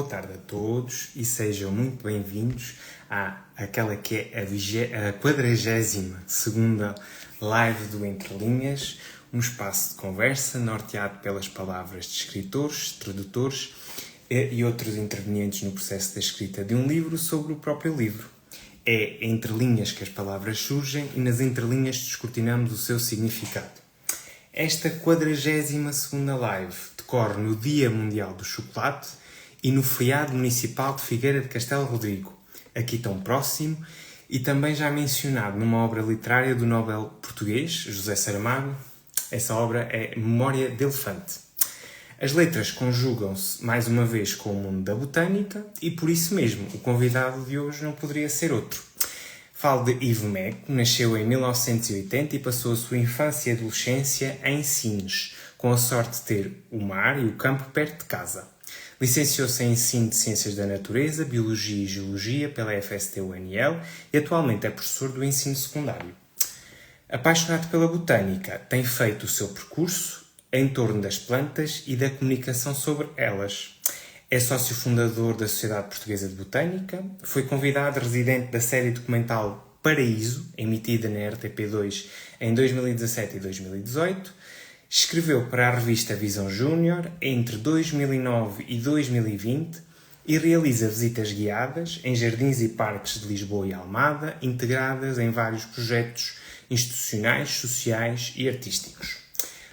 boa tarde a todos e sejam muito bem-vindos àquela que é a 42ª live do Entre Linhas, um espaço de conversa norteado pelas palavras de escritores, tradutores e outros intervenientes no processo da escrita de um livro sobre o próprio livro. É entre linhas que as palavras surgem e nas entrelinhas descortinamos o seu significado. Esta 42ª live decorre no Dia Mundial do Chocolate e no feriado municipal de Figueira de Castelo Rodrigo, aqui tão próximo, e também já mencionado numa obra literária do Nobel português, José Saramago. Essa obra é Memória de Elefante. As letras conjugam-se mais uma vez com o mundo da botânica e por isso mesmo o convidado de hoje não poderia ser outro. Falo de Ivo Meco, nasceu em 1980 e passou a sua infância e adolescência em Sines, com a sorte de ter o mar e o campo perto de casa. Licenciou-se em Ensino de Ciências da Natureza, Biologia e Geologia pela FST-UNL e atualmente é professor do ensino secundário. Apaixonado pela botânica, tem feito o seu percurso em torno das plantas e da comunicação sobre elas. É sócio fundador da Sociedade Portuguesa de Botânica, foi convidado residente da série documental Paraíso, emitida na RTP2 em 2017 e 2018, escreveu para a revista Visão Júnior entre 2009 e 2020 e realiza visitas guiadas em jardins e parques de Lisboa e Almada, integradas em vários projetos institucionais, sociais e artísticos.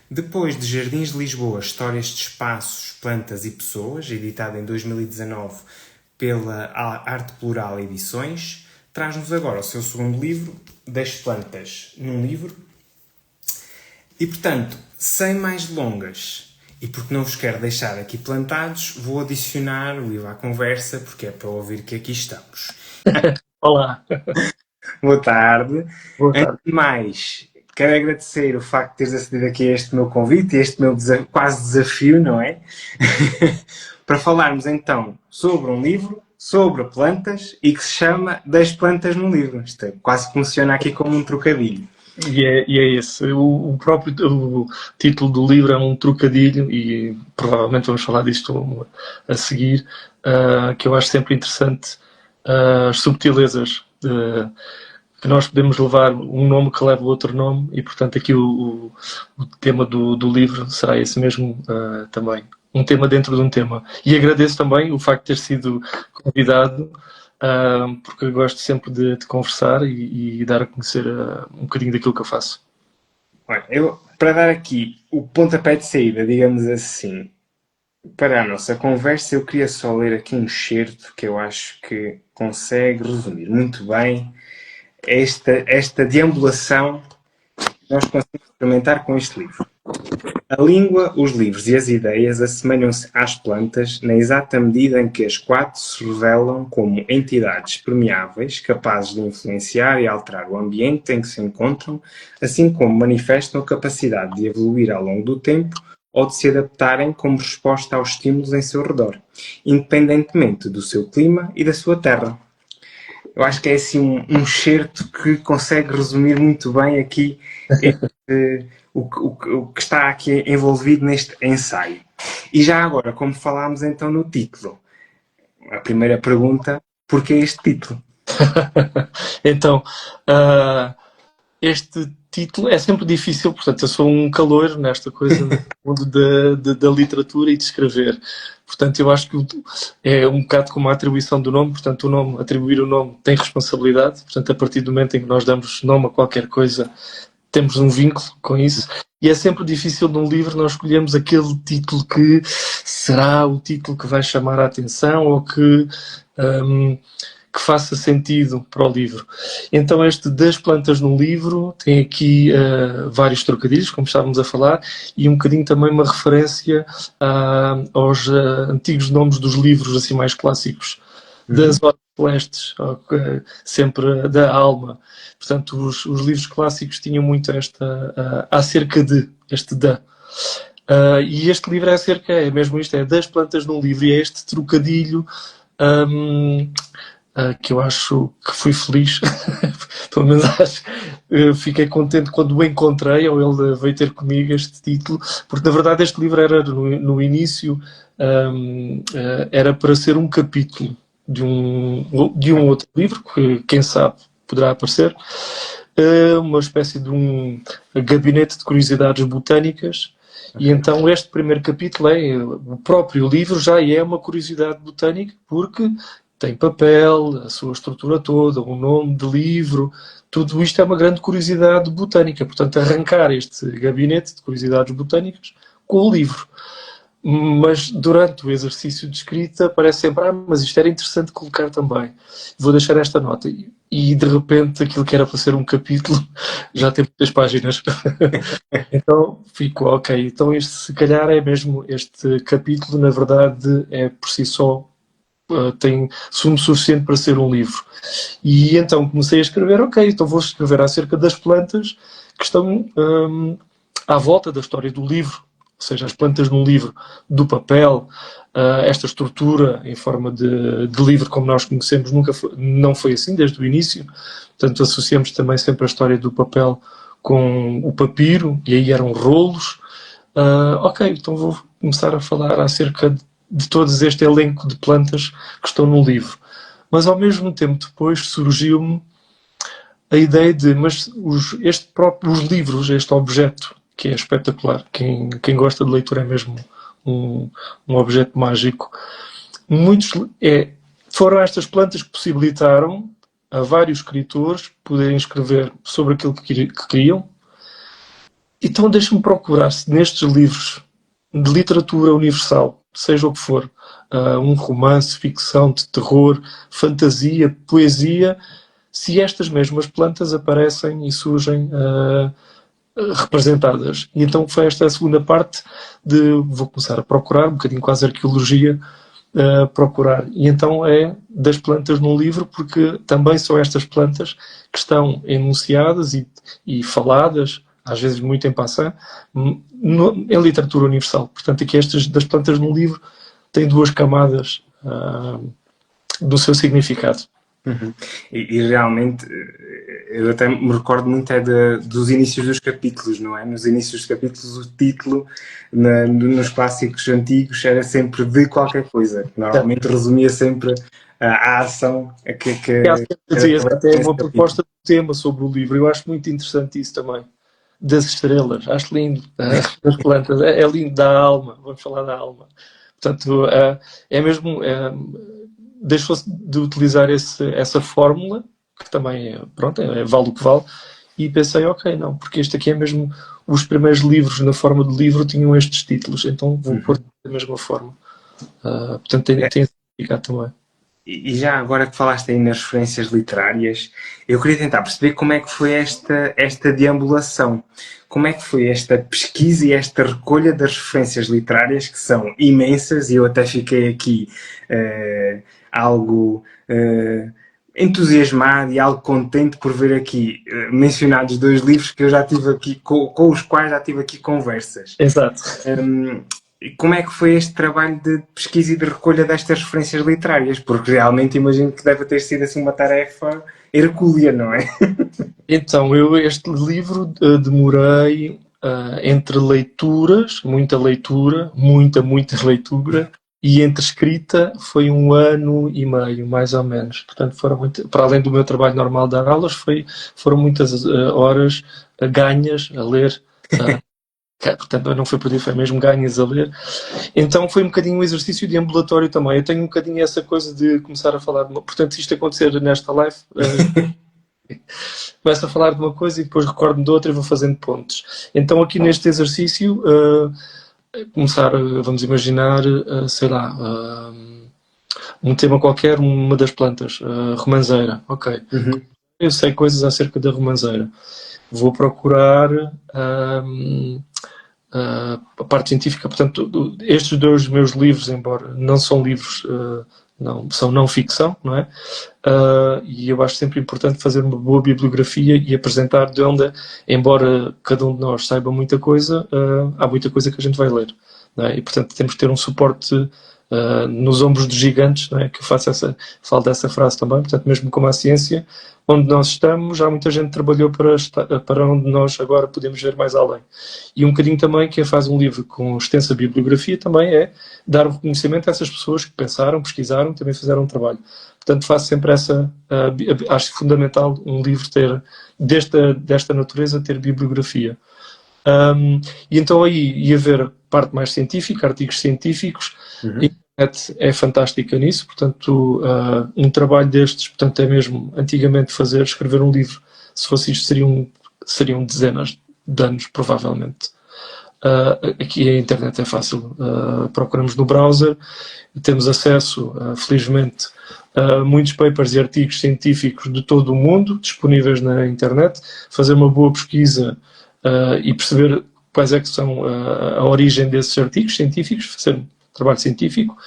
Depois de Jardins de Lisboa, Histórias de Espaços, Plantas e Pessoas, editado em 2019 pela Arte Plural Edições, traz-nos agora o seu segundo livro, Das Plantas num Livro. E, portanto, sem mais delongas, e porque não vos quero deixar aqui plantados, vou adicionar o Ivo à conversa, porque é para ouvir que aqui estamos. Olá. Boa tarde. Boa tarde. Antes de mais, quero agradecer o facto de teres acedido aqui a este meu convite, este meu quase desafio, não é? Para falarmos então sobre um livro, sobre plantas, e que se chama Das Plantas num Livro. Isto é, quase funciona aqui como um trocadilho. E é esse. O próprio título do livro é um trocadilho e provavelmente vamos falar disto a seguir, que eu acho sempre interessante, as subtilezas que nós podemos levar um nome que leva outro nome e, portanto, aqui o tema do livro será esse mesmo também. Um tema dentro de um tema. E agradeço também o facto de ter sido convidado, porque eu gosto sempre de conversar e dar a conhecer um bocadinho daquilo que eu faço. Olha, para dar aqui o pontapé de saída, digamos assim, para a nossa conversa, eu queria só ler aqui um excerto que eu acho que consegue resumir muito bem esta deambulação que nós conseguimos experimentar com este livro. A língua, os livros e as ideias assemelham-se às plantas na exata medida em que as quatro se revelam como entidades permeáveis, capazes de influenciar e alterar o ambiente em que se encontram, assim como manifestam a capacidade de evoluir ao longo do tempo ou de se adaptarem como resposta aos estímulos em seu redor, independentemente do seu clima e da sua terra. Eu acho que é assim um excerto que consegue resumir muito bem aqui o que está aqui envolvido neste ensaio. E já agora, como falámos então no título, a primeira pergunta, porquê este título? Então, este título é sempre difícil, portanto eu sou um caloiro nesta coisa no mundo da literatura e de escrever. Portanto, eu acho que é um bocado como a atribuição do nome, portanto atribuir o nome tem responsabilidade, portanto a partir do momento em que nós damos nome a qualquer coisa, temos um vínculo com isso, e é sempre difícil num livro nós escolhemos aquele título que será o título que vai chamar a atenção ou que faça sentido para o livro. Então este Das Plantas no Livro tem aqui vários trocadilhos, como estávamos a falar, e um bocadinho também uma referência aos antigos nomes dos livros assim mais clássicos, das Horas Celestes, sempre da Alma. Portanto, os livros clássicos tinham muito acerca de, este da. E este livro é mesmo isto, é Das Plantas num Livro, e é este trocadilho que eu acho que fui feliz, pelo menos acho, fiquei contente quando o encontrei, ou ele veio ter comigo este título, porque na verdade este livro era no início, era para ser um capítulo de um outro livro, que quem sabe poderá aparecer, uma espécie de um gabinete de curiosidades botânicas. E então este primeiro capítulo o próprio livro já é uma curiosidade botânica, porque tem papel, a sua estrutura toda, o nome de livro, tudo isto é uma grande curiosidade botânica. Portanto, arrancar este gabinete de curiosidades botânicas com o livro. Mas durante o exercício de escrita parece sempre, mas isto era interessante colocar também. Vou deixar esta nota. E de repente aquilo que era para ser um capítulo já tem muitas páginas. Então fico, ok, então este se calhar é mesmo, este capítulo na verdade é por si só, tem sumo suficiente para ser um livro. E então comecei a escrever, ok, então vou escrever acerca das plantas que estão à volta da história do livro. Ou seja, as plantas num livro, do papel, esta estrutura em forma de livro como nós conhecemos não foi assim desde o início. Portanto, associamos também sempre a história do papel com o papiro, e aí eram rolos. Ok, então vou começar a falar acerca de todo este elenco de plantas que estão no livro. Mas ao mesmo tempo depois surgiu-me a ideia de, mas os livros, este objeto, que é espetacular. Quem gosta de leitura é mesmo um objeto mágico. Foram estas plantas que possibilitaram a vários escritores poderem escrever sobre aquilo que queriam. Então deixa-me procurar se nestes livros de literatura universal, seja o que for, um romance, ficção, de terror, fantasia, poesia, se estas mesmas plantas aparecem e surgem representadas. E então foi esta a segunda parte vou começar a procurar, um bocadinho quase arqueologia, procurar. E então é das plantas no livro, porque também são estas plantas que estão enunciadas e faladas, às vezes muito em passant, em literatura universal. Portanto, aqui estas das plantas no livro têm duas camadas do seu significado. Uhum. E realmente eu até me recordo muito dos inícios dos capítulos, não é? Nos inícios dos capítulos o título nos clássicos antigos era sempre de qualquer coisa, que normalmente resumia sempre a ação que até uma proposta de tema sobre o livro. Eu acho muito interessante isso também, das estrelas, acho lindo, das plantas, é lindo, da alma, vamos falar da alma. Portanto, é mesmo, deixou-se de utilizar essa fórmula, que também, pronto, vale o que vale, e pensei, ok, não, porque este aqui é mesmo, os primeiros livros na forma de livro tinham estes títulos, então vou pôr da mesma forma. Portanto, tem esse significado também. E já agora que falaste aí nas referências literárias, eu queria tentar perceber como é que foi esta deambulação. Como é que foi esta pesquisa e esta recolha das referências literárias, que são imensas, e eu até fiquei aqui algo entusiasmado e algo contente por ver aqui mencionados dois livros que eu já tive aqui, com os quais já tive aqui conversas. Exato. Como é que foi este trabalho de pesquisa e de recolha destas referências literárias? Porque realmente imagino que deve ter sido assim uma tarefa hercúlea, não é? Então, este livro demorei entre leituras, muita leitura, muita leitura, e entre escrita foi 1 ano e meio, mais ou menos. Portanto, para além do meu trabalho normal de dar aulas, foram muitas horas ganhas a ler. Portanto, não foi por dia, foi mesmo ganhas a ler. Então foi um bocadinho um exercício de ambulatório também. Eu tenho um bocadinho essa coisa de começar a falar portanto, se isto acontecer nesta live, começo a falar de uma coisa e depois recordo-me de outra e vou fazendo pontos. Então aqui neste exercício, começar, vamos imaginar, sei lá, um tema qualquer, uma das plantas, romanceira, ok. Eu sei coisas acerca da romanceira. Vou procurar a parte científica. Portanto, estes dois meus livros, embora não são livros, são não ficção, não é? E eu acho sempre importante fazer uma boa bibliografia e apresentar de onde, embora cada um de nós saiba muita coisa, há muita coisa que a gente vai ler, não é? E portanto temos que ter um suporte nos ombros dos gigantes, não é? Que eu falo dessa frase também. Portanto, mesmo como a ciência, onde nós estamos, já muita gente trabalhou para onde nós agora podemos ver mais além. E um bocadinho também, quem faz um livro com extensa bibliografia também é dar o reconhecimento a essas pessoas que pensaram, pesquisaram, também fizeram um trabalho. Portanto, faço sempre acho fundamental um livro ter, desta natureza, ter bibliografia. E então aí ia ver parte mais científica, artigos científicos. A internet é fantástica nisso, portanto, um trabalho destes, portanto, é mesmo antigamente escrever um livro, se fosse isto seriam dezenas de anos, provavelmente. Aqui a internet é fácil, procuramos no browser, temos acesso, felizmente, a muitos papers e artigos científicos de todo o mundo disponíveis na internet, fazer uma boa pesquisa e perceber quais é que são a origem desses artigos científicos, fazer um trabalho científico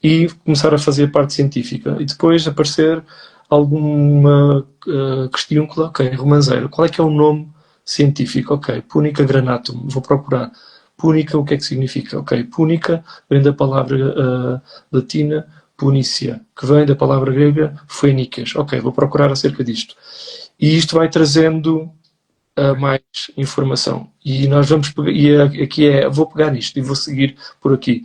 e começar a fazer a parte científica. E depois aparecer alguma questão, ok, romanceiro, qual é que é o nome científico? Ok, Punica granatum, vou procurar. Púnica, o que é que significa? Ok, púnica vem da palavra latina punícia, que vem da palavra grega phoenicas. Ok, vou procurar acerca disto. E isto vai trazendo mais informação. E nós vamos pegar, vou pegar nisto e vou seguir por aqui.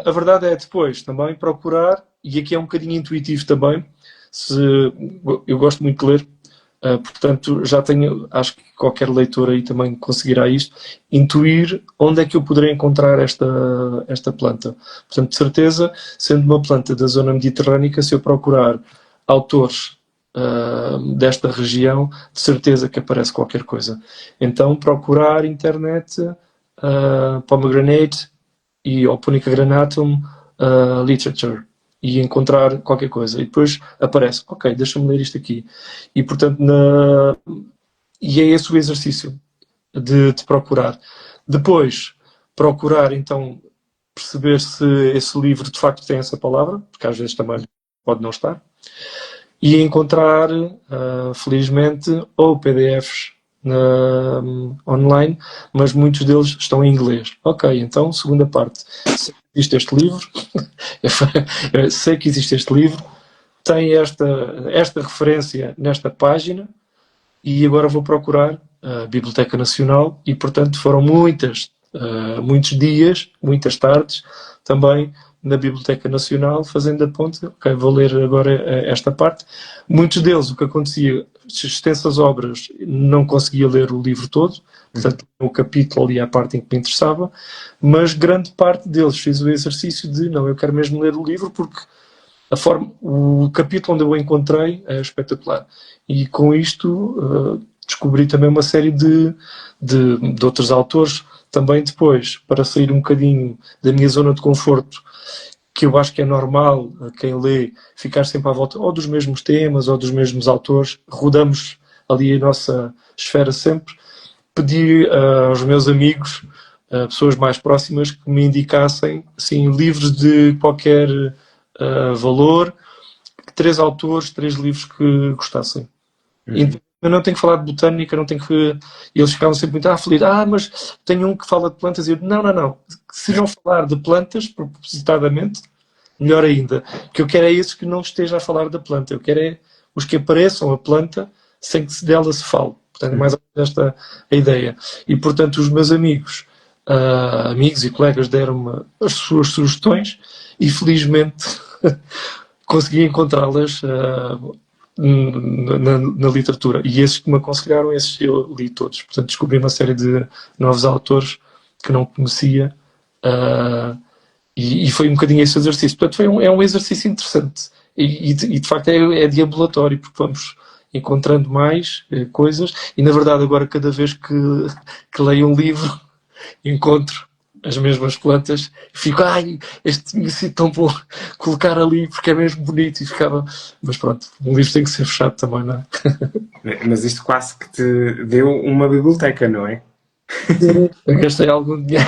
A verdade é depois também procurar, e aqui é um bocadinho intuitivo também, eu gosto muito de ler, portanto já tenho, acho que qualquer leitor aí também conseguirá isto, intuir onde é que eu poderei encontrar esta planta. Portanto, de certeza, sendo uma planta da zona mediterrânica, se eu procurar autores desta região, de certeza que aparece qualquer coisa. Então, procurar internet, pomegranate ou Punica granatum literature e encontrar qualquer coisa. E depois aparece, ok, deixa-me ler isto aqui. E, portanto, e é esse o exercício de procurar. Depois, procurar, então, perceber se esse livro de facto tem essa palavra, porque às vezes também pode não estar. E encontrar, felizmente, ou PDFs online, mas muitos deles estão em inglês. Ok, então, segunda parte. Sei que existe este livro, sei que existe este livro, tem esta referência nesta página, e agora vou procurar a Biblioteca Nacional, e, portanto, foram muitos dias, muitas tardes, também na Biblioteca Nacional, fazendo a ponte, ok, vou ler agora esta parte. Muitos deles, o que acontecia, extensas obras, não conseguia ler o livro todo, portanto, o capítulo ali é a parte em que me interessava, mas grande parte deles fiz o exercício de, não, eu quero mesmo ler o livro, porque o capítulo onde eu o encontrei é espetacular. E com isto descobri também uma série de outros autores, também depois, para sair um bocadinho da minha zona de conforto, que eu acho que é normal a quem lê ficar sempre à volta ou dos mesmos temas ou dos mesmos autores, rodamos ali a nossa esfera sempre. Pedi aos meus amigos, pessoas mais próximas, que me indicassem assim, livros de qualquer valor, 3 autores, 3 livros que gostassem. Então, eu não tenho que falar de botânica, não tenho que... Eles ficavam sempre muito aflitos. Mas tenho um que fala de plantas. E eu, não. Se não falar de plantas, propositadamente, melhor ainda. O que eu quero é esses que não esteja a falar da planta. Eu quero é os que apareçam a planta sem que dela se fale. Portanto, é mais ou menos esta a ideia. E, portanto, os meus amigos e colegas deram-me as suas sugestões e, felizmente, consegui encontrá-las na literatura. E esses que me aconselharam, esses eu li todos. Portanto, descobri uma série de novos autores que não conhecia e foi um bocadinho esse exercício. Portanto, é um exercício interessante e de facto é deambulatório, porque vamos encontrando mais coisas e, na verdade, agora cada vez que leio um livro encontro as mesmas plantas e fico, este tinha sido tão bom colocar ali porque é mesmo bonito e ficava... Mas pronto, um livro tem que ser fechado também, não é? Mas isto quase que te deu uma biblioteca, não é? Eu gastei algum dinheiro.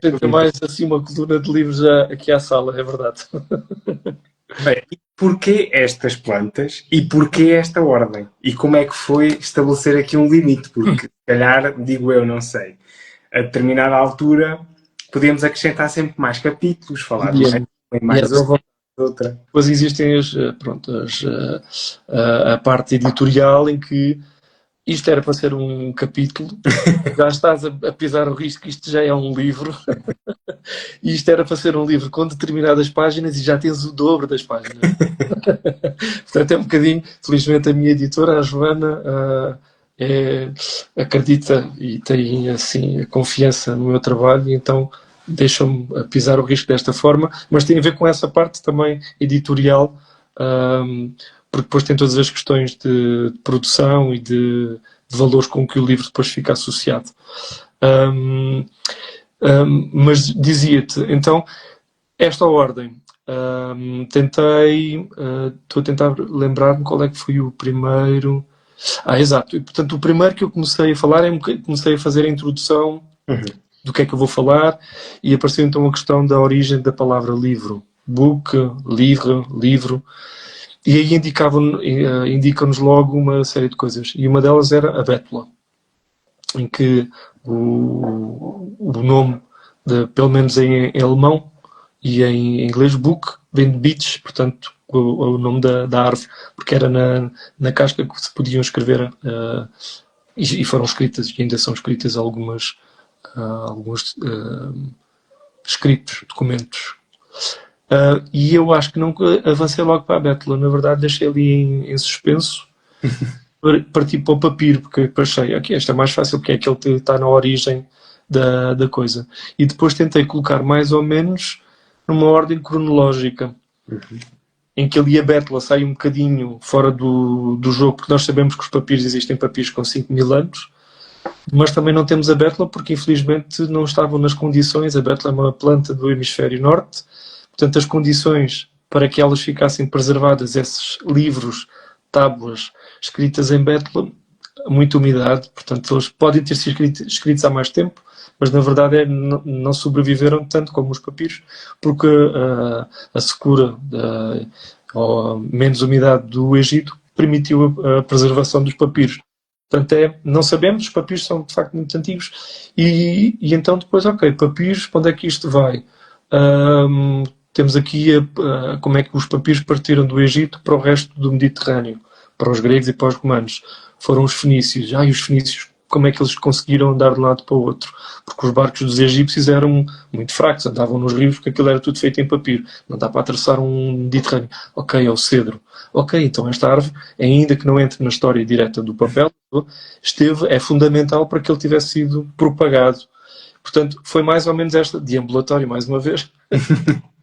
Tem mais assim uma coluna de livros aqui à sala, é verdade. Bem, e porquê estas plantas e porquê esta ordem? E como é que foi estabelecer aqui um limite? Porque, se calhar, digo eu, não sei, a determinada altura podíamos acrescentar sempre mais capítulos, falar de E, mais outra. depois existem a parte editorial em que isto era para ser um capítulo, já estás a pisar o risco que isto já é um livro, e isto era para ser um livro com determinadas páginas e já tens o dobro das páginas. Portanto, é um bocadinho, felizmente a minha editora, a Joana, acredita e tem assim a confiança no meu trabalho, e então deixam-me pisar o risco desta forma, mas tem a ver com essa parte também editorial, porque depois tem todas as questões de produção e de valores com que o livro depois fica associado. Mas dizia-te, então, esta ordem, estou a tentar lembrar-me qual é que foi o primeiro. Exato. E, portanto, o primeiro que eu comecei a falar comecei a fazer a introdução do que é que eu vou falar, e apareceu então a questão da origem da palavra livro. Book, livro. E aí indicam-nos logo uma série de coisas. E uma delas era a bétula, em que o nome, pelo menos em alemão e em inglês, book, vem de beech, portanto, o nome da árvore, porque era na casca que se podiam escrever, e foram escritas, e ainda são escritas alguns escritos, documentos. E eu acho que não avancei logo para a bétula, na verdade deixei ali em suspenso, parti para o papiro, porque achei, aqui esta é mais fácil, porque é aquele que está na origem da coisa. E depois tentei colocar mais ou menos numa ordem cronológica, em que ali a bétula sai um bocadinho fora do jogo, porque nós sabemos que os papiros, existem papiros com 5.000 anos, mas também não temos a bétula porque infelizmente não estavam nas condições. A bétula é uma planta do hemisfério norte, portanto as condições para que elas ficassem preservadas, esses livros, tábuas escritas em bétula, muita umidade, portanto eles podem ter sido escritos há mais tempo, mas na verdade não sobreviveram tanto como os papiros, porque a secura ou menos umidade do Egito permitiu a preservação dos papiros. Portanto, não sabemos, os papiros são de facto muito antigos, e então depois, ok, papiros, para onde é que isto vai? Temos aqui como é que os papiros partiram do Egito para o resto do Mediterrâneo, para os gregos e para os romanos. Foram os fenícios. E os fenícios, como é que eles conseguiram andar de um lado para o outro? Porque os barcos dos egípcios eram muito fracos, andavam nos rios porque aquilo era tudo feito em papiro. Não dá para atravessar um Mediterrâneo. Ok, é o cedro. Ok, então esta árvore, ainda que não entre na história direta do papel, é fundamental para que ele tivesse sido propagado. Portanto, foi mais ou menos esta, deambulatório, mais uma vez,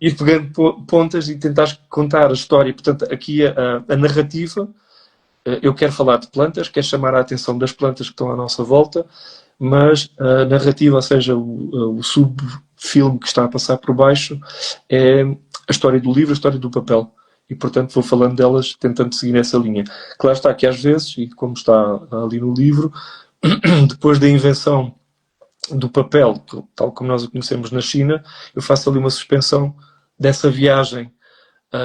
ir pegando pontas e tentar contar a história. Portanto, aqui a narrativa, eu quero falar de plantas, quero chamar a atenção das plantas que estão à nossa volta, mas a narrativa, ou seja, o subfilme que está a passar por baixo, é a história do livro, a história do papel. E, portanto, vou falando delas, tentando seguir essa linha. Claro está que às vezes, e como está ali no livro, depois da invenção do papel, tal como nós o conhecemos na China, eu faço ali uma suspensão dessa viagem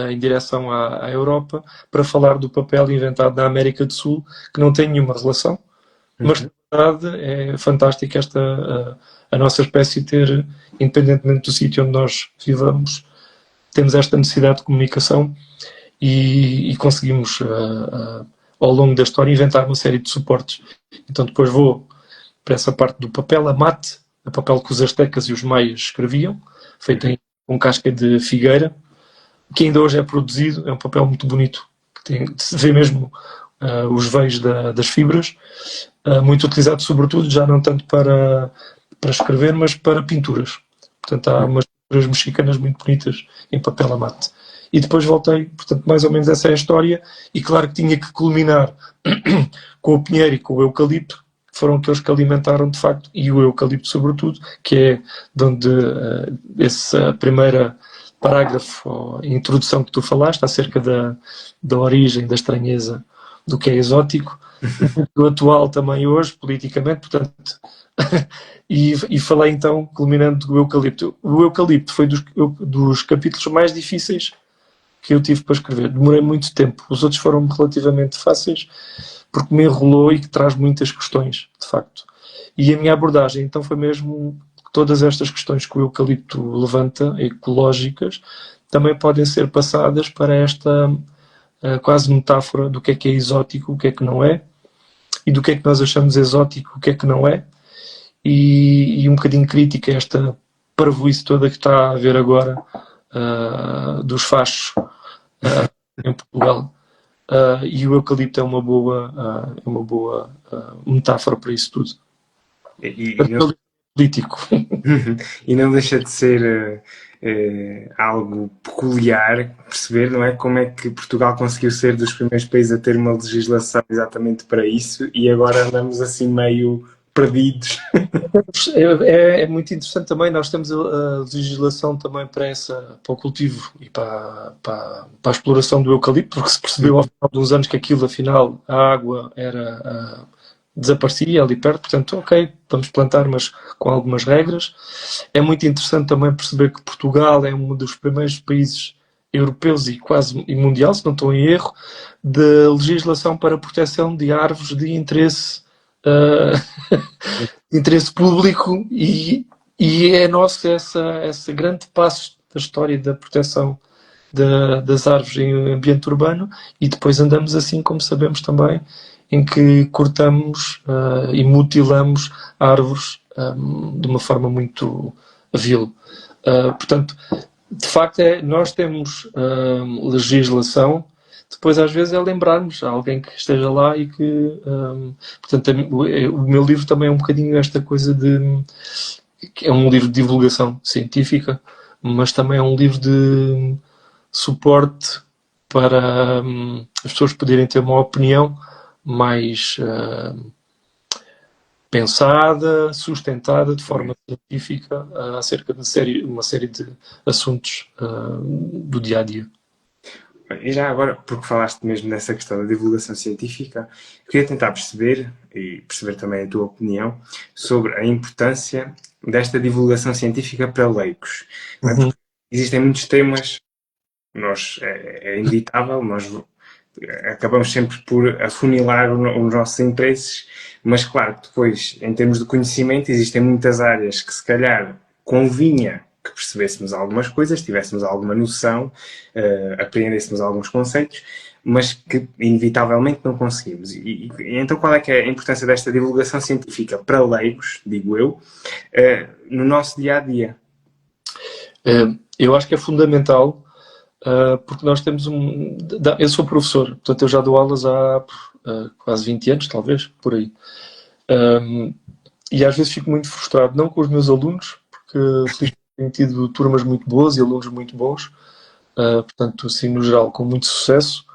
em direção à Europa para falar do papel inventado na América do Sul, que não tem nenhuma relação, mas na verdade é fantástico a nossa espécie ter, independentemente do sítio onde nós vivamos, temos esta necessidade de comunicação e conseguimos ao longo da história inventar uma série de suportes. Então depois vou para essa parte do papel, a mate, a papel que os astecas e os maias escreviam, feito com casca de figueira, que ainda hoje é produzido, é um papel muito bonito, que se vê mesmo os veios das fibras, muito utilizado sobretudo, já não tanto para escrever, mas para pinturas. Portanto, há umas pinturas mexicanas muito bonitas em papel a mate. E depois voltei, portanto, mais ou menos essa é a história, e claro que tinha que culminar com o pinheiro e com o eucalipto, que foram aqueles que alimentaram de facto, e o eucalipto sobretudo, que é de onde essa primeira parágrafo, ou introdução que tu falaste, acerca da origem, da estranheza do que é exótico, do atual também hoje, politicamente, portanto, e falei então, culminando do eucalipto. O eucalipto foi dos capítulos mais difíceis que eu tive para escrever. Demorei muito tempo. Os outros foram relativamente fáceis, porque me enrolou e que traz muitas questões, de facto. E a minha abordagem, então, foi mesmo todas estas questões que o eucalipto levanta, ecológicas, também podem ser passadas para esta quase metáfora do que é exótico, o que é que não é, e do que é que nós achamos exótico, o que é que não é, e um bocadinho crítica esta parvoíce toda que está a haver agora dos fachos em Portugal. E o eucalipto é uma boa metáfora para isso tudo. E não, Político. e não deixa de ser algo peculiar perceber, não é? Como é que Portugal conseguiu ser dos primeiros países a ter uma legislação exatamente para isso e agora andamos assim meio perdidos. É muito interessante também, nós temos a legislação também para o cultivo e para a exploração do eucalipto, porque se percebeu ao final de uns anos que aquilo, afinal, a água desaparecia ali perto, portanto, ok, vamos plantar, mas com algumas regras. É muito interessante também perceber que Portugal é um dos primeiros países europeus e quase mundial, se não estou em erro, de legislação para a proteção de árvores de interesse interesse público e é nosso esse grande passo da história da proteção das árvores em ambiente urbano, e depois andamos assim, como sabemos também, em que cortamos e mutilamos árvores de uma forma muito vil. Portanto, de facto, nós temos legislação. Depois, às vezes, é lembrarmos a alguém que esteja lá e que... portanto, o meu livro também é um bocadinho esta coisa que é um livro de divulgação científica, mas também é um livro de suporte para as pessoas poderem ter uma opinião mais pensada, sustentada, de forma científica, acerca de uma série de assuntos do dia-a-dia. E já agora, porque falaste mesmo dessa questão da divulgação científica, queria tentar perceber, e perceber também a tua opinião, sobre a importância desta divulgação científica para leigos. Uhum. Existem muitos temas, é inevitável, nós acabamos sempre por afunilar os nossos interesses, mas claro que depois, em termos de conhecimento, existem muitas áreas que se calhar convinha que percebêssemos algumas coisas, tivéssemos alguma noção, apreendêssemos alguns conceitos, mas que inevitavelmente não conseguimos. E então qual é que é a importância desta divulgação científica para leigos, digo eu, no nosso dia-a-dia? Eu acho que é fundamental, porque nós temos eu sou professor, portanto eu já dou aulas há quase 20 anos, talvez, por aí. E às vezes fico muito frustrado, não com os meus alunos, porque tenho tido turmas muito boas e alunos muito bons, portanto, assim, no geral, com muito sucesso,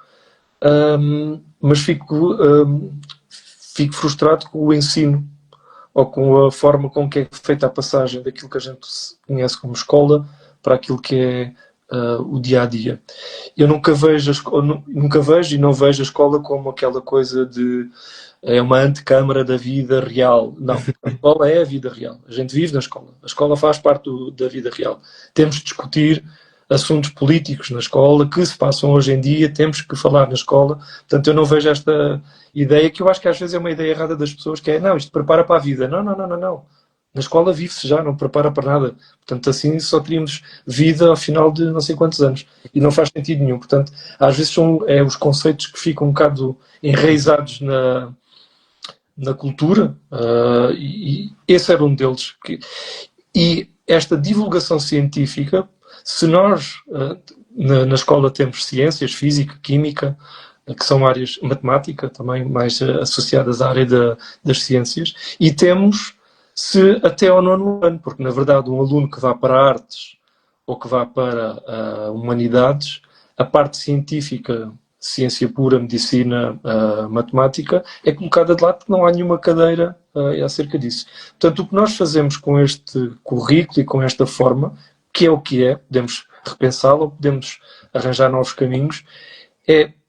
mas fico frustrado com o ensino, ou com a forma com que é feita a passagem daquilo que a gente conhece como escola para aquilo que é o dia-a-dia. Eu nunca vejo e não vejo a escola como aquela coisa de é uma antecâmara da vida real. Não, a escola é a vida real. A gente vive na escola. A escola faz parte da vida real. Temos de discutir assuntos políticos na escola que se passam hoje em dia, temos que falar na escola. Portanto, eu não vejo esta ideia, que eu acho que às vezes é uma ideia errada das pessoas, que é, não, isto prepara para a vida. Não. Na escola vive-se já, não prepara para nada. Portanto, assim só teríamos vida ao final de não sei quantos anos. E não faz sentido nenhum. Portanto, às vezes são os conceitos que ficam um bocado enraizados na cultura, e esse era um deles. E esta divulgação científica, se nós na escola temos ciências, física, química, que são áreas, matemática também mais associadas à área das ciências, e temos até ao 9º ano, porque na verdade um aluno que vá para artes ou que vá para humanidades, a parte científica, ciência pura, medicina, matemática, é colocada de lado porque não há nenhuma cadeira acerca disso. Portanto, o que nós fazemos com este currículo e com esta forma, que é, podemos repensá-lo, podemos arranjar novos caminhos,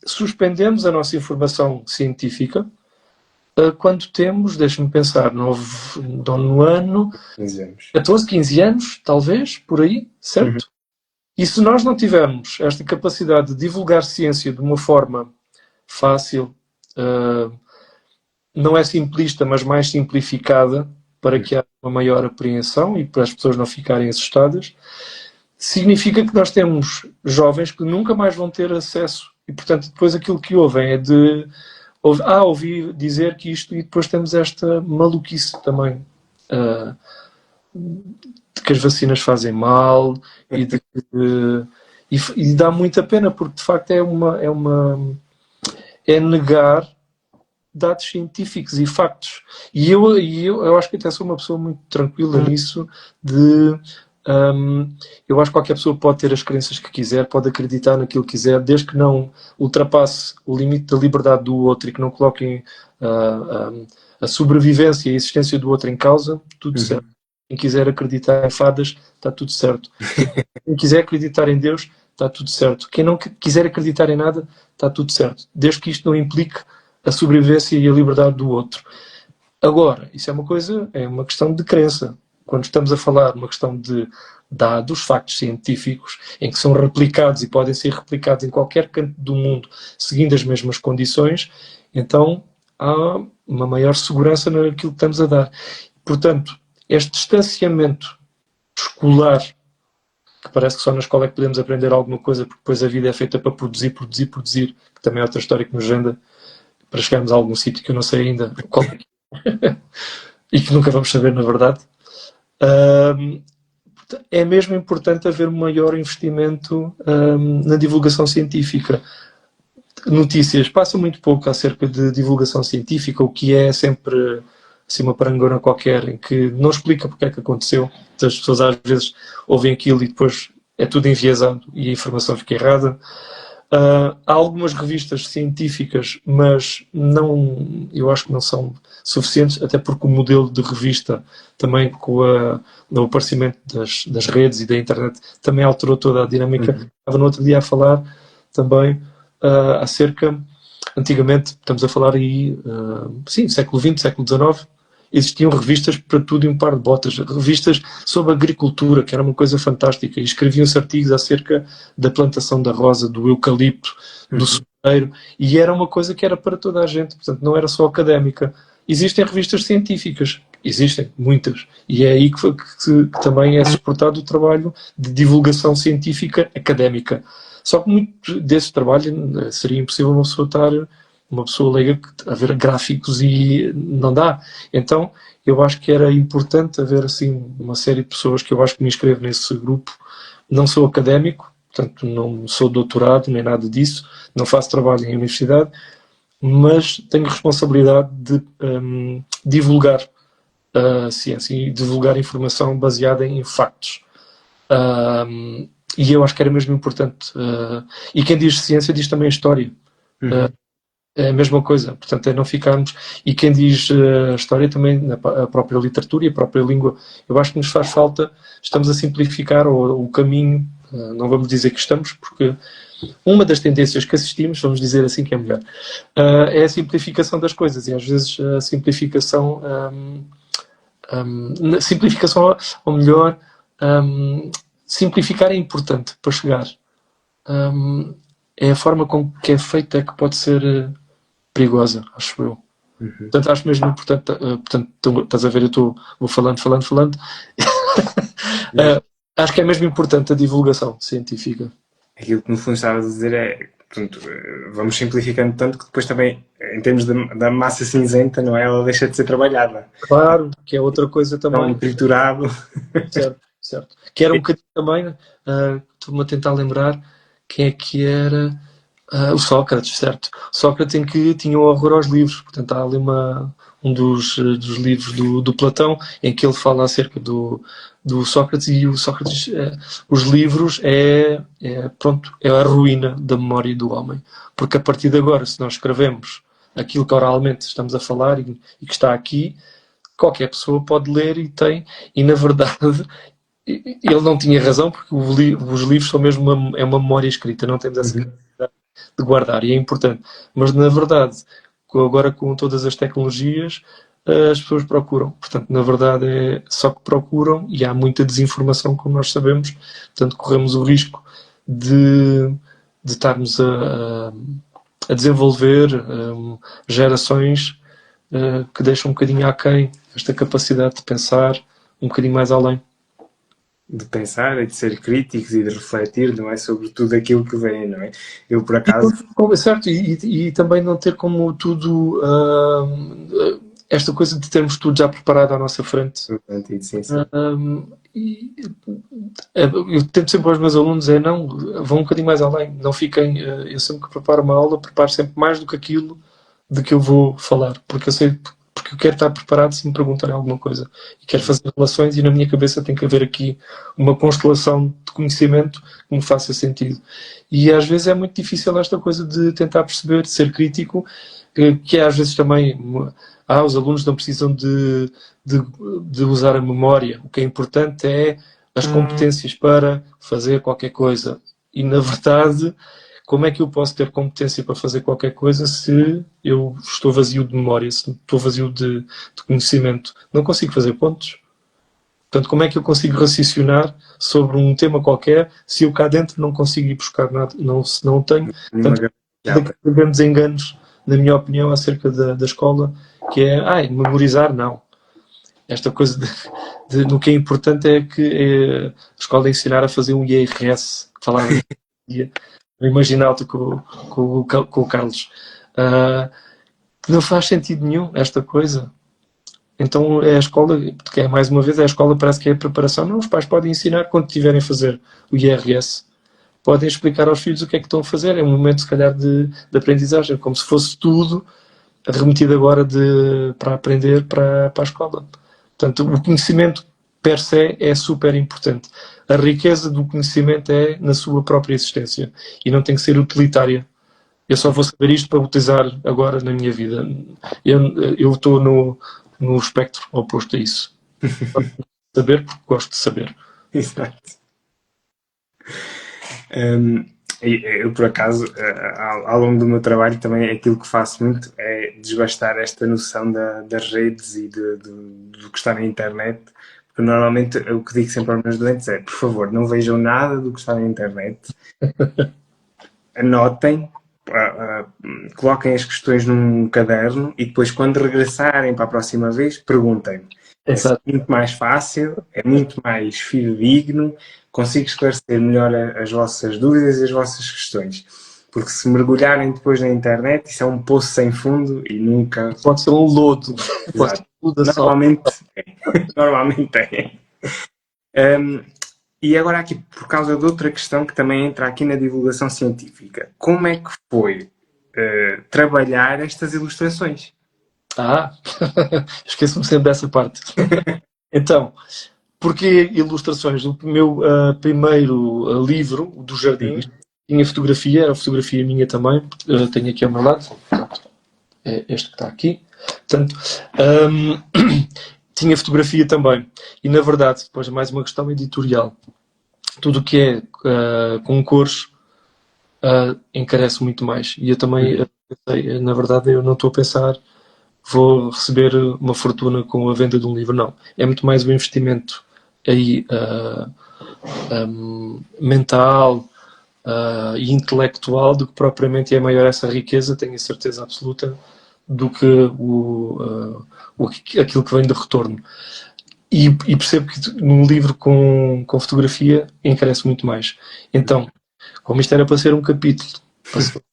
suspendemos a nossa informação científica quando temos, deixe-me pensar, 9º ano, 14, 15 anos, talvez, por aí, certo? Uhum. E se nós não tivermos esta capacidade de divulgar ciência de uma forma fácil, não é simplista, mas mais simplificada, para que haja uma maior apreensão e para as pessoas não ficarem assustadas, significa que nós temos jovens que nunca mais vão ter acesso e, portanto, depois aquilo que ouvem é de ouvi dizer que isto, e depois temos esta maluquice também de que as vacinas fazem mal e de que e dá muita pena, porque de facto é negar dados científicos e factos. E eu acho que até sou uma pessoa muito tranquila nisso, eu acho que qualquer pessoa pode ter as crenças que quiser, pode acreditar naquilo que quiser, desde que não ultrapasse o limite da liberdade do outro e que não coloquem a sobrevivência e a existência do outro em causa, tudo certo. Quem quiser acreditar em fadas, está tudo certo. Quem quiser acreditar em Deus, está tudo certo. Quem não quiser acreditar em nada, está tudo certo. Desde que isto não implique a sobrevivência e a liberdade do outro. Agora, isso é uma questão de crença. Quando estamos a falar uma questão de dados, factos científicos, em que são replicados e podem ser replicados em qualquer canto do mundo, seguindo as mesmas condições, então há uma maior segurança naquilo que estamos a dar. Portanto, este distanciamento escolar, que parece que só na escola é que podemos aprender alguma coisa, porque depois a vida é feita para produzir, que também é outra história que nos agenda para chegarmos a algum sítio que eu não sei ainda qual é e que nunca vamos saber, na verdade. É mesmo importante haver um maior investimento na divulgação científica. Notícias, passa muito pouco acerca de divulgação científica, o que é sempre assim, uma parangona qualquer, em que não explica porque é que aconteceu. Então, as pessoas às vezes ouvem aquilo e depois é tudo enviesado e a informação fica errada. Há algumas revistas científicas, mas eu acho que não são suficientes, até porque o modelo de revista, também com o aparecimento das redes e da internet, também alterou toda a dinâmica. Estava no outro dia a falar também antigamente, estamos a falar aí, século XX, século XIX, existiam revistas para tudo e um par de botas, revistas sobre agricultura, que era uma coisa fantástica, e escreviam-se artigos acerca da plantação da rosa, do eucalipto, do soeiro, e era uma coisa que era para toda a gente, portanto não era só académica. Existem revistas científicas, existem muitas, e é aí que também é suportado o trabalho de divulgação científica académica. Só que muito desse trabalho seria impossível uma pessoa leiga a ver gráficos e não dá. Então, eu acho que era importante haver assim uma série de pessoas que eu acho que me inscrevo nesse grupo. Não sou académico, portanto não sou doutorado nem nada disso, não faço trabalho em universidade, mas tenho responsabilidade de divulgar a ciência e divulgar informação baseada em factos. E eu acho que era mesmo importante. E quem diz ciência diz também história. É a mesma coisa, portanto é não ficarmos, e quem diz a história também, a própria literatura e a própria língua, eu acho que nos faz falta, estamos a simplificar o caminho, não vamos dizer que estamos, porque uma das tendências que assistimos, vamos dizer assim que é melhor, é a simplificação das coisas, e às vezes a simplificação, ou melhor, simplificar é importante para chegar. É a forma com que é feita que pode ser perigosa, acho eu. Portanto, acho mesmo importante, portanto, estás a ver, vou falando. Acho que é mesmo importante a divulgação científica. Aquilo que no fundo estavas a dizer é, portanto, vamos simplificando tanto que depois também, em termos da massa cinzenta, não é? Ela deixa de ser trabalhada. Claro, que é outra coisa também. Então, triturado. Certo. Que era um bocadinho também, estou-me a tentar lembrar quem é que era... o Sócrates, certo? Sócrates em que tinha um horror aos livros, portanto há ali um dos livros do Platão em que ele fala acerca do Sócrates, e o Sócrates, os livros é a ruína da memória do homem, porque a partir de agora, se nós escrevemos aquilo que oralmente estamos a falar e que está aqui, qualquer pessoa pode ler e na verdade ele não tinha razão, porque os livros são mesmo uma memória escrita, não temos essa de guardar, e é importante. Mas, na verdade, agora com todas as tecnologias, as pessoas procuram. Portanto, na verdade, é só que procuram, e há muita desinformação, como nós sabemos. Portanto, corremos o risco de estarmos a desenvolver gerações que deixam um bocadinho aquém esta capacidade de pensar um bocadinho mais além. De pensar e de ser críticos e de refletir, não é? Sobre tudo aquilo que vem, não é? Eu, por acaso... Certo, e também não ter como tudo... esta coisa de termos tudo já preparado à nossa frente. Sim, sim. Eu tento sempre aos meus alunos não, vão um bocadinho mais além, não fiquem, eu sempre que preparo uma aula, preparo sempre mais do que aquilo de que eu vou falar, porque eu sei, porque eu quero estar preparado se me perguntarem alguma coisa, e quero fazer relações, e na minha cabeça tem que haver aqui uma constelação de conhecimento que me faça sentido. E às vezes é muito difícil esta coisa de tentar perceber, de ser crítico, que às vezes também... os alunos não precisam de usar a memória. O que é importante é as competências para fazer qualquer coisa. E, na verdade, como é que eu posso ter competência para fazer qualquer coisa se eu estou vazio de memória, se estou vazio de conhecimento? Não consigo fazer pontos. Portanto, como é que eu consigo raciocinar sobre um tema qualquer se eu cá dentro não consigo ir buscar nada, não tenho? Portanto, grandes enganos, na minha opinião, acerca da escola, que é, memorizar, não. Esta coisa no que é importante é que a escola ensinar a fazer um IRS, que falava imaginal-te com o Carlos. Não faz sentido nenhum esta coisa. Então é a escola, porque mais uma vez, a escola parece que é a preparação. Não, os pais podem ensinar quando tiverem a fazer o IRS. Podem explicar aos filhos o que é que estão a fazer. É um momento, se calhar, de aprendizagem, como se fosse tudo remetido agora para aprender para a escola. Portanto, o conhecimento per se é super importante. A riqueza do conhecimento é na sua própria existência e não tem que ser utilitária. Eu só vou saber isto para utilizar agora na minha vida. Eu estou no espectro oposto a isso. Saber porque gosto de saber. Exato. Eu, por acaso, ao longo do meu trabalho, também aquilo que faço muito é desbastar esta noção das redes e do que está na internet, porque normalmente o que digo sempre aos meus doentes é, por favor, não vejam nada do que está na internet, anotem, coloquem as questões num caderno e depois, quando regressarem para a próxima vez, perguntem-me. É muito mais fácil, é muito mais fidedigno, consigo esclarecer melhor as vossas dúvidas e as vossas questões. Porque se mergulharem depois na internet, isso é um poço sem fundo e nunca... Pode ser um lodo. Pode ser um lodo Normalmente é. E agora aqui, por causa de outra questão que também entra aqui na divulgação científica. Como é que foi trabalhar estas ilustrações? Esqueço-me sempre dessa parte. Então, porque ilustrações? O meu primeiro livro, o dos jardins, tinha fotografia, era fotografia minha também, tenho aqui ao meu lado, é este que está aqui. Portanto, tinha fotografia também. E, na verdade, depois mais uma questão editorial. Tudo o que é com cores encarece muito mais. E eu também, na verdade, eu não estou a pensar vou receber uma fortuna com a venda de um livro, não. É muito mais um investimento aí mental e intelectual do que propriamente é maior essa riqueza, tenho a certeza absoluta, do que aquilo que vem de retorno. E percebo que num livro com fotografia encarece muito mais. Então, como isto era para ser um capítulo, para ser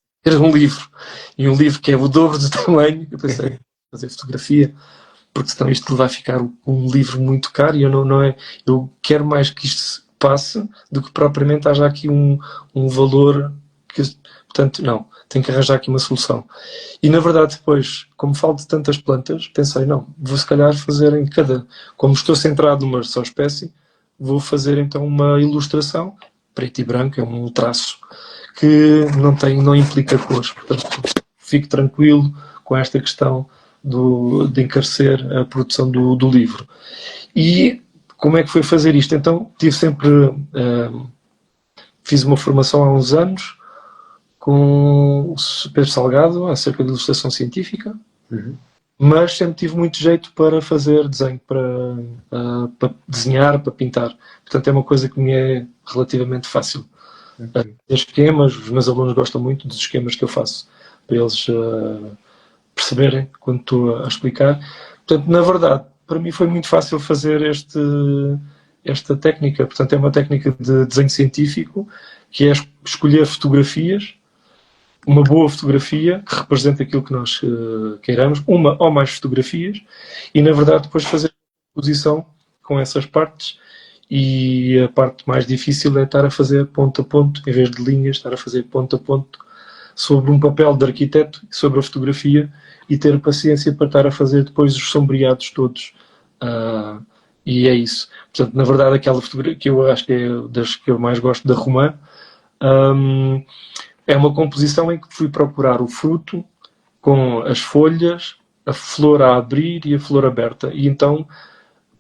um livro, e um livro que é o dobro do tamanho, eu pensei, fazer fotografia, porque senão isto vai ficar um livro muito caro e eu quero mais que isto passe do que propriamente haja aqui um valor que, portanto, não, tenho que arranjar aqui uma solução. E na verdade depois, como falo de tantas plantas, pensei, não, vou se calhar fazer em cada, como estou centrado numa só espécie, vou fazer então uma ilustração, preto e branco, é um traço, que não implica cores, portanto fico tranquilo com esta questão de encarecer a produção do livro. E como é que foi fazer isto? Então, fiz uma formação há uns anos com o Pedro Salgado acerca de ilustração científica, mas sempre tive muito jeito para fazer desenho, para desenhar, para pintar. Portanto, é uma coisa que me é relativamente fácil. Esquemas, os meus alunos gostam muito dos esquemas que eu faço, para eles perceberem quando estou a explicar. Portanto, na verdade, para mim foi muito fácil fazer esta técnica. Portanto, é uma técnica de desenho científico, que é escolher fotografias, uma boa fotografia que representa aquilo que nós queiramos, uma ou mais fotografias, e na verdade depois fazer a composição com essas partes. E a parte mais difícil é estar a fazer ponto a ponto, em vez de linhas, estar a fazer ponto a ponto sobre um papel de arquiteto, sobre a fotografia, e ter paciência para estar a fazer depois os sombreados todos. E é isso. Portanto, na verdade, aquela fotografia que eu acho que é das que eu mais gosto da Romã, é uma composição em que fui procurar o fruto com as folhas, a flor a abrir e a flor aberta. E então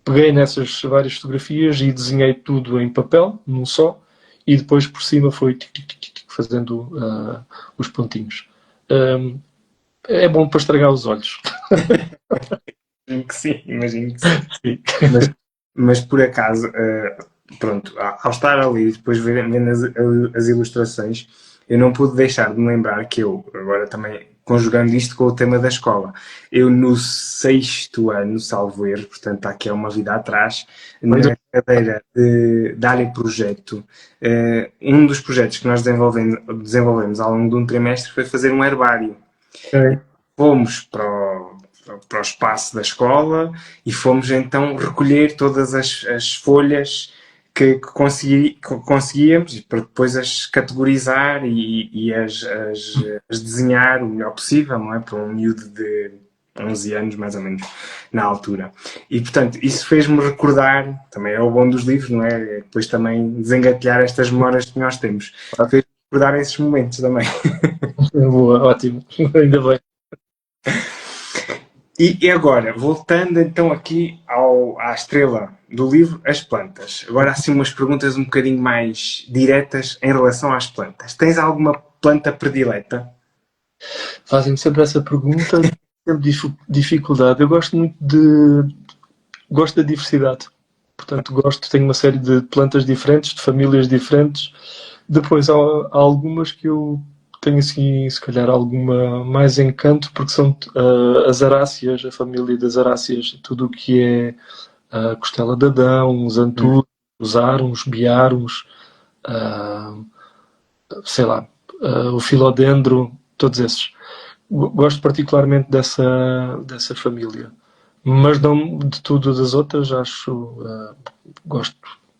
peguei nessas várias fotografias e desenhei tudo em papel, num só, e depois por cima foi fazendo os pontinhos. É bom para estragar os olhos. Imagino que sim, imagino que sim. Mas por acaso, pronto, ao estar ali e depois vendo as ilustrações, eu não pude deixar de me lembrar que eu, agora também conjugando isto com o tema da escola, eu no 6º ano, salvo erro, portanto aqui é uma vida atrás, na cadeira de área e projeto, um dos projetos que nós desenvolvemos ao longo de um trimestre foi fazer um herbário. Okay. Fomos para o espaço da escola e fomos então recolher todas as folhas que conseguíamos para depois as categorizar e as desenhar o melhor possível, não é? Para um miúdo de 11 anos, mais ou menos, na altura. E, portanto, isso fez-me recordar, também é o bom dos livros, não é? Depois também desengatilhar estas memórias que nós temos. Fez-me recordar esses momentos também. Boa, ótimo. Ainda bem. E agora, voltando então aqui à estrela do livro, as plantas. Agora, assim, umas perguntas um bocadinho mais diretas em relação às plantas. Tens alguma planta predileta? Fazem-me sempre essa pergunta, sempre dificuldade. Eu gosto muito gosto da diversidade. Portanto, tenho uma série de plantas diferentes, de famílias diferentes. Depois há algumas que eu tenho assim, se calhar, alguma mais encanto, porque são as aráceas, a família das aráceas, tudo o que é a costela de Adão, os anturos, os árons, biárons, sei lá, o filodendro, todos esses. Gosto particularmente dessa família. Mas não de tudo das outras, acho, gosto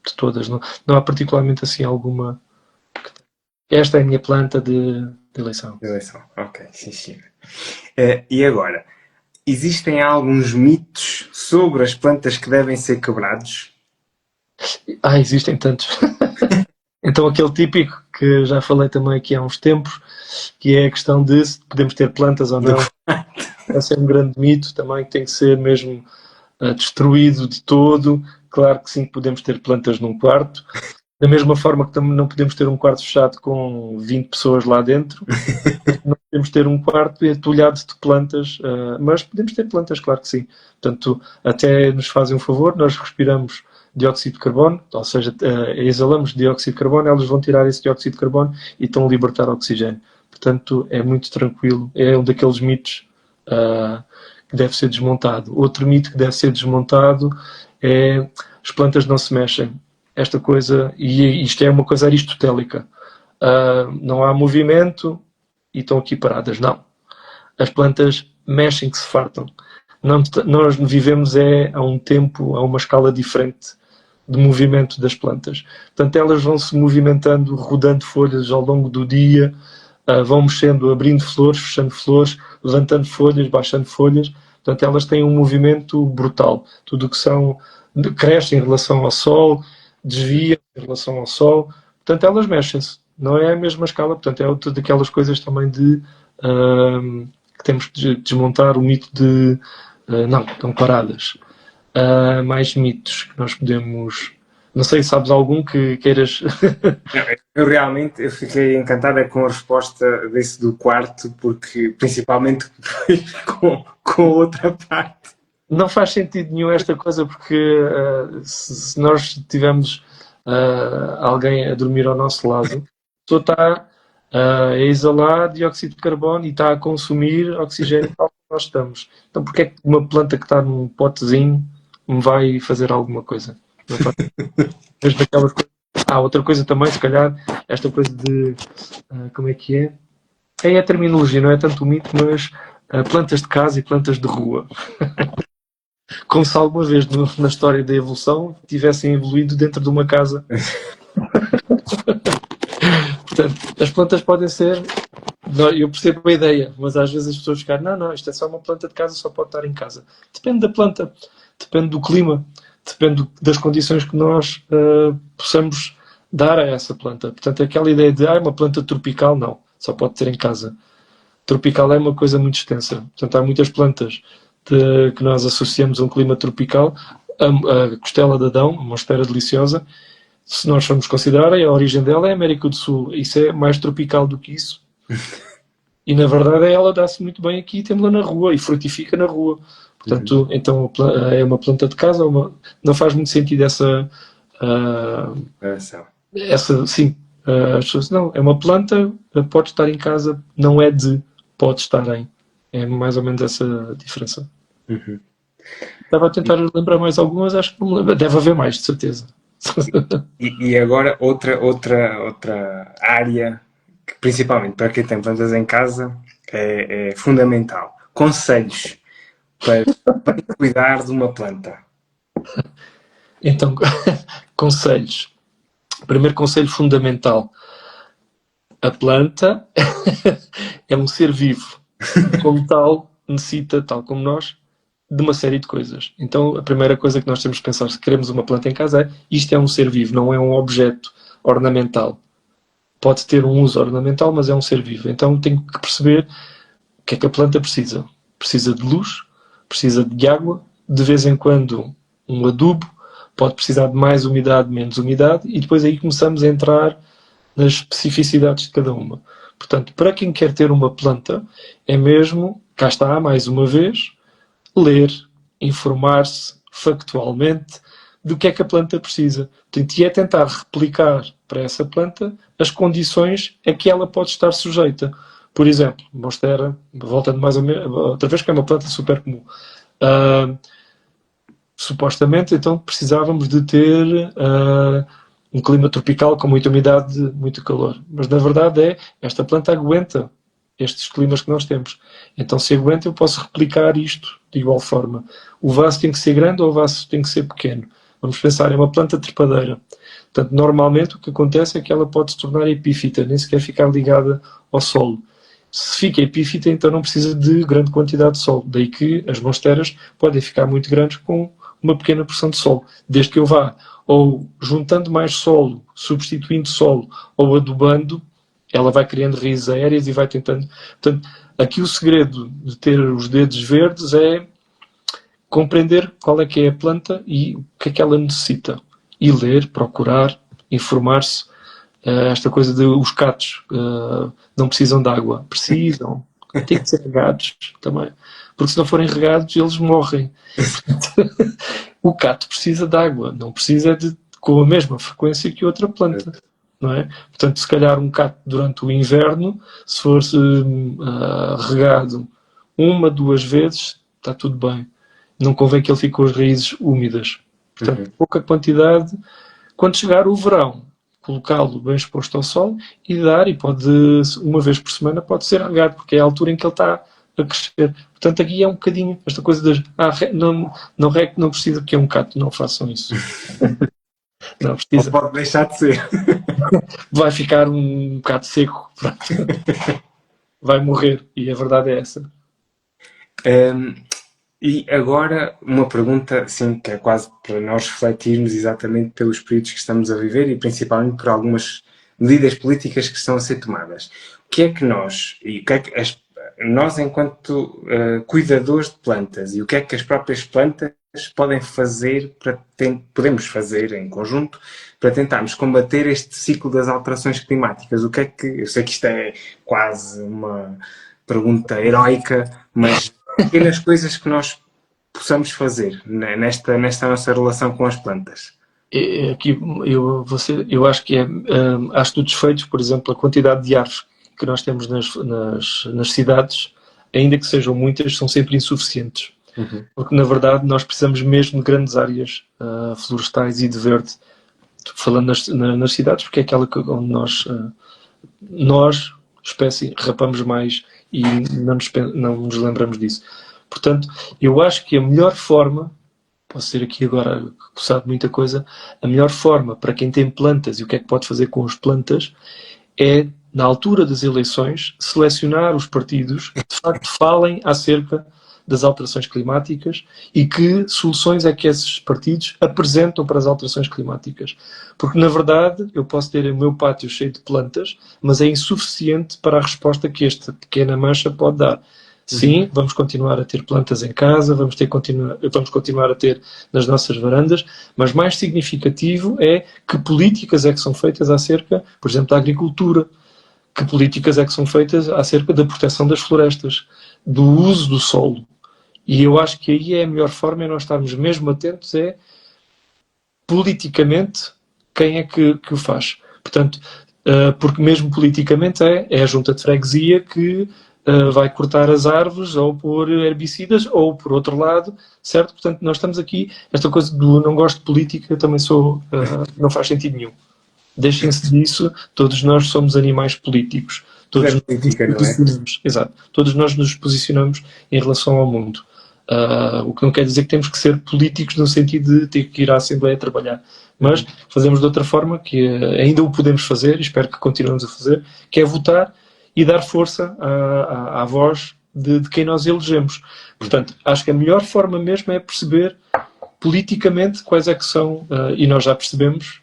de todas. Não há particularmente assim alguma. Esta é a minha planta de eleição. Ok, sim. E agora, existem alguns mitos sobre as plantas que devem ser quebrados? Existem tantos. Então aquele típico que já falei também aqui há uns tempos, que é a questão de se podemos ter plantas ou não. Esse é um grande mito também, que tem que ser mesmo destruído de todo. Claro que sim, podemos ter plantas num quarto. Da mesma forma que também não podemos ter um quarto fechado com 20 pessoas lá dentro. Não podemos ter um quarto entulhado de plantas, mas podemos ter plantas, claro que sim. Portanto, até nos fazem um favor, nós respiramos dióxido de carbono, ou seja, exalamos dióxido de carbono, elas vão tirar esse dióxido de carbono e estão a libertar oxigênio. Portanto, é muito tranquilo, é um daqueles mitos que deve ser desmontado. Outro mito que deve ser desmontado é as plantas não se mexem. Esta coisa, e isto é uma coisa aristotélica, não há movimento e estão aqui paradas. Não. As plantas mexem que se fartam. Nós vivemos a um tempo, a uma escala diferente de movimento das plantas. Portanto, elas vão se movimentando, rodando folhas ao longo do dia, vão mexendo, abrindo flores, fechando flores, levantando folhas, baixando folhas. Portanto, elas têm um movimento brutal. Tudo o que cresce em relação ao sol, desvia em relação ao sol. Portanto, elas mexem-se. Não é a mesma escala. Portanto, é outra daquelas coisas também que temos que desmontar o mito de não, estão paradas. Mais mitos que nós podemos... Não sei, sabes algum que queiras... Eu fiquei encantada com a resposta desse do quarto, porque principalmente com a outra parte. Não faz sentido nenhum esta coisa, porque se nós tivermos alguém a dormir ao nosso lado, a pessoa está a exalar dióxido de carbono e está a consumir oxigênio tal como nós estamos. Então, porque é que uma planta que está num potezinho me vai fazer alguma coisa. Mesmo daquelas coisas. Outra coisa também, se calhar, esta coisa de, como é que é? É a terminologia, não é tanto o mito, mas plantas de casa e plantas de rua. Como se alguma vez na história da evolução tivessem evoluído dentro de uma casa. Portanto, as plantas podem ser. Eu percebo a ideia, mas às vezes as pessoas ficam, não, isto é só uma planta de casa, só pode estar em casa. Depende da planta, depende do clima, depende das condições que nós possamos dar a essa planta. Portanto, aquela ideia de uma planta tropical, não, só pode ter em casa. Tropical é uma coisa muito extensa. Portanto, há muitas plantas que nós associamos a um clima tropical. A costela de Adão, uma espera deliciosa, se nós formos considerar, a origem dela é a América do Sul. Isso é mais tropical do que isso. E na verdade ela dá-se muito bem aqui, temos-la na rua e frutifica na rua. Portanto, então é uma planta de casa, não faz muito sentido essa sim, as pessoas, não, é uma planta, pode estar em casa, não é de pode estar em. É mais ou menos essa diferença. Estava a tentar lembrar mais algumas, acho que não me lembro. Deve haver mais, de certeza. E agora outra área que, principalmente para quem tem plantas em casa, é fundamental. Conselhos para cuidar de uma planta. Então, conselhos. Primeiro conselho fundamental. A planta é um ser vivo. Como tal, necessita, tal como nós, de uma série de coisas. Então, a primeira coisa que nós temos que pensar, se queremos uma planta em casa, é isto é um ser vivo, não é um objeto ornamental. Pode ter um uso ornamental, mas é um ser vivo. Então, tenho que perceber o que é que a planta precisa. Precisa de luz, precisa de água, de vez em quando um adubo, pode precisar de mais umidade, menos umidade, e depois aí começamos a entrar nas especificidades de cada uma. Portanto, para quem quer ter uma planta, é mesmo, cá está, mais uma vez, ler, informar-se factualmente do que é que a planta precisa. Portanto, e é tentar replicar para essa planta as condições a que ela pode estar sujeita. Por exemplo, Monstera, voltando mais ou menos, outra vez que é uma planta super comum. Supostamente, então, precisávamos de ter um clima tropical com muita umidade, muito calor. Mas, na verdade, esta planta aguenta estes climas que nós temos. Então, se aguenta, eu posso replicar isto de igual forma. O vaso tem que ser grande ou o vaso tem que ser pequeno? Vamos pensar, é uma planta trepadeira. Portanto, normalmente, o que acontece é que ela pode se tornar epífita, nem sequer ficar ligada ao solo. Se fica epífita, então não precisa de grande quantidade de solo. Daí que as monsteras podem ficar muito grandes com uma pequena porção de solo. Desde que eu vá ou juntando mais solo, substituindo solo, ou adubando, ela vai criando raízes aéreas e vai tentando... Portanto, aqui o segredo de ter os dedos verdes é compreender qual é que é a planta e o que é que ela necessita. E ler, procurar, informar-se. Esta coisa de os catos não precisam de água. Precisam. Tem que ser regados também. Porque se não forem regados, eles morrem. O cato precisa de água. Não precisa com a mesma frequência que outra planta. Não é? Portanto, se calhar um cato durante o inverno, se for regado 1, 2 vezes, está tudo bem. Não convém que ele fique com as raízes úmidas. Portanto, pouca quantidade. Quando chegar o verão, colocá-lo bem exposto ao sol e pode, uma vez por semana, pode ser regado, porque é a altura em que ele está a crescer. Portanto, aqui é um bocadinho esta coisa de não precisa que é um cato, não façam isso. Não precisa. Ou pode deixar de ser. Vai ficar um bocado seco. Vai morrer. E a verdade é essa. E agora uma pergunta assim, que é quase para nós refletirmos exatamente pelos períodos que estamos a viver e principalmente por algumas medidas políticas que estão a ser tomadas. O que é que nós, e o que é que nós enquanto cuidadores de plantas, e o que é que as próprias plantas podem fazer, podemos fazer em conjunto, para tentarmos combater este ciclo das alterações climáticas? O que é que, eu sei que isto é quase uma pergunta heroica, mas pequenas coisas que nós possamos fazer nesta nossa relação com as plantas. Aqui, eu acho que há estudos feitos, por exemplo, a quantidade de árvores que nós temos nas cidades, ainda que sejam muitas, são sempre insuficientes. Uhum. Porque, na verdade, nós precisamos mesmo de grandes áreas florestais e de verde, falando nas cidades, porque é aquela onde nós, espécie, rapamos mais e não nos lembramos disso. Portanto, eu acho que a melhor forma, posso ser aqui agora coçado muita coisa, a melhor forma para quem tem plantas e o que é que pode fazer com as plantas é, na altura das eleições, selecionar os partidos que de facto falem acerca das alterações climáticas e que soluções é que esses partidos apresentam para as alterações climáticas. Porque, na verdade, eu posso ter o meu pátio cheio de plantas, mas é insuficiente para a resposta que esta pequena mancha pode dar. Sim, vamos continuar a ter plantas em casa, vamos continuar a ter nas nossas varandas, mas mais significativo é que políticas é que são feitas acerca, por exemplo, da agricultura, que políticas é que são feitas acerca da proteção das florestas, do uso do solo. E eu acho que aí é a melhor forma, é nós estarmos mesmo atentos, politicamente, quem é que o faz. Portanto, porque mesmo politicamente é a junta de freguesia que vai cortar as árvores ou pôr herbicidas, ou por outro lado, certo? Portanto, nós estamos aqui, esta coisa do não gosto de política também não faz sentido nenhum. Deixem-se disso, todos nós somos animais políticos. Todos nós nos posicionamos, exato. Todos nós nos posicionamos em relação ao mundo. O que não quer dizer que temos que ser políticos no sentido de ter que ir à Assembleia trabalhar. Mas fazemos de outra forma, que ainda o podemos fazer, e espero que continuemos a fazer, que é votar e dar força à voz de quem nós elegemos. Portanto, acho que a melhor forma mesmo é perceber politicamente quais é que são, e nós já percebemos,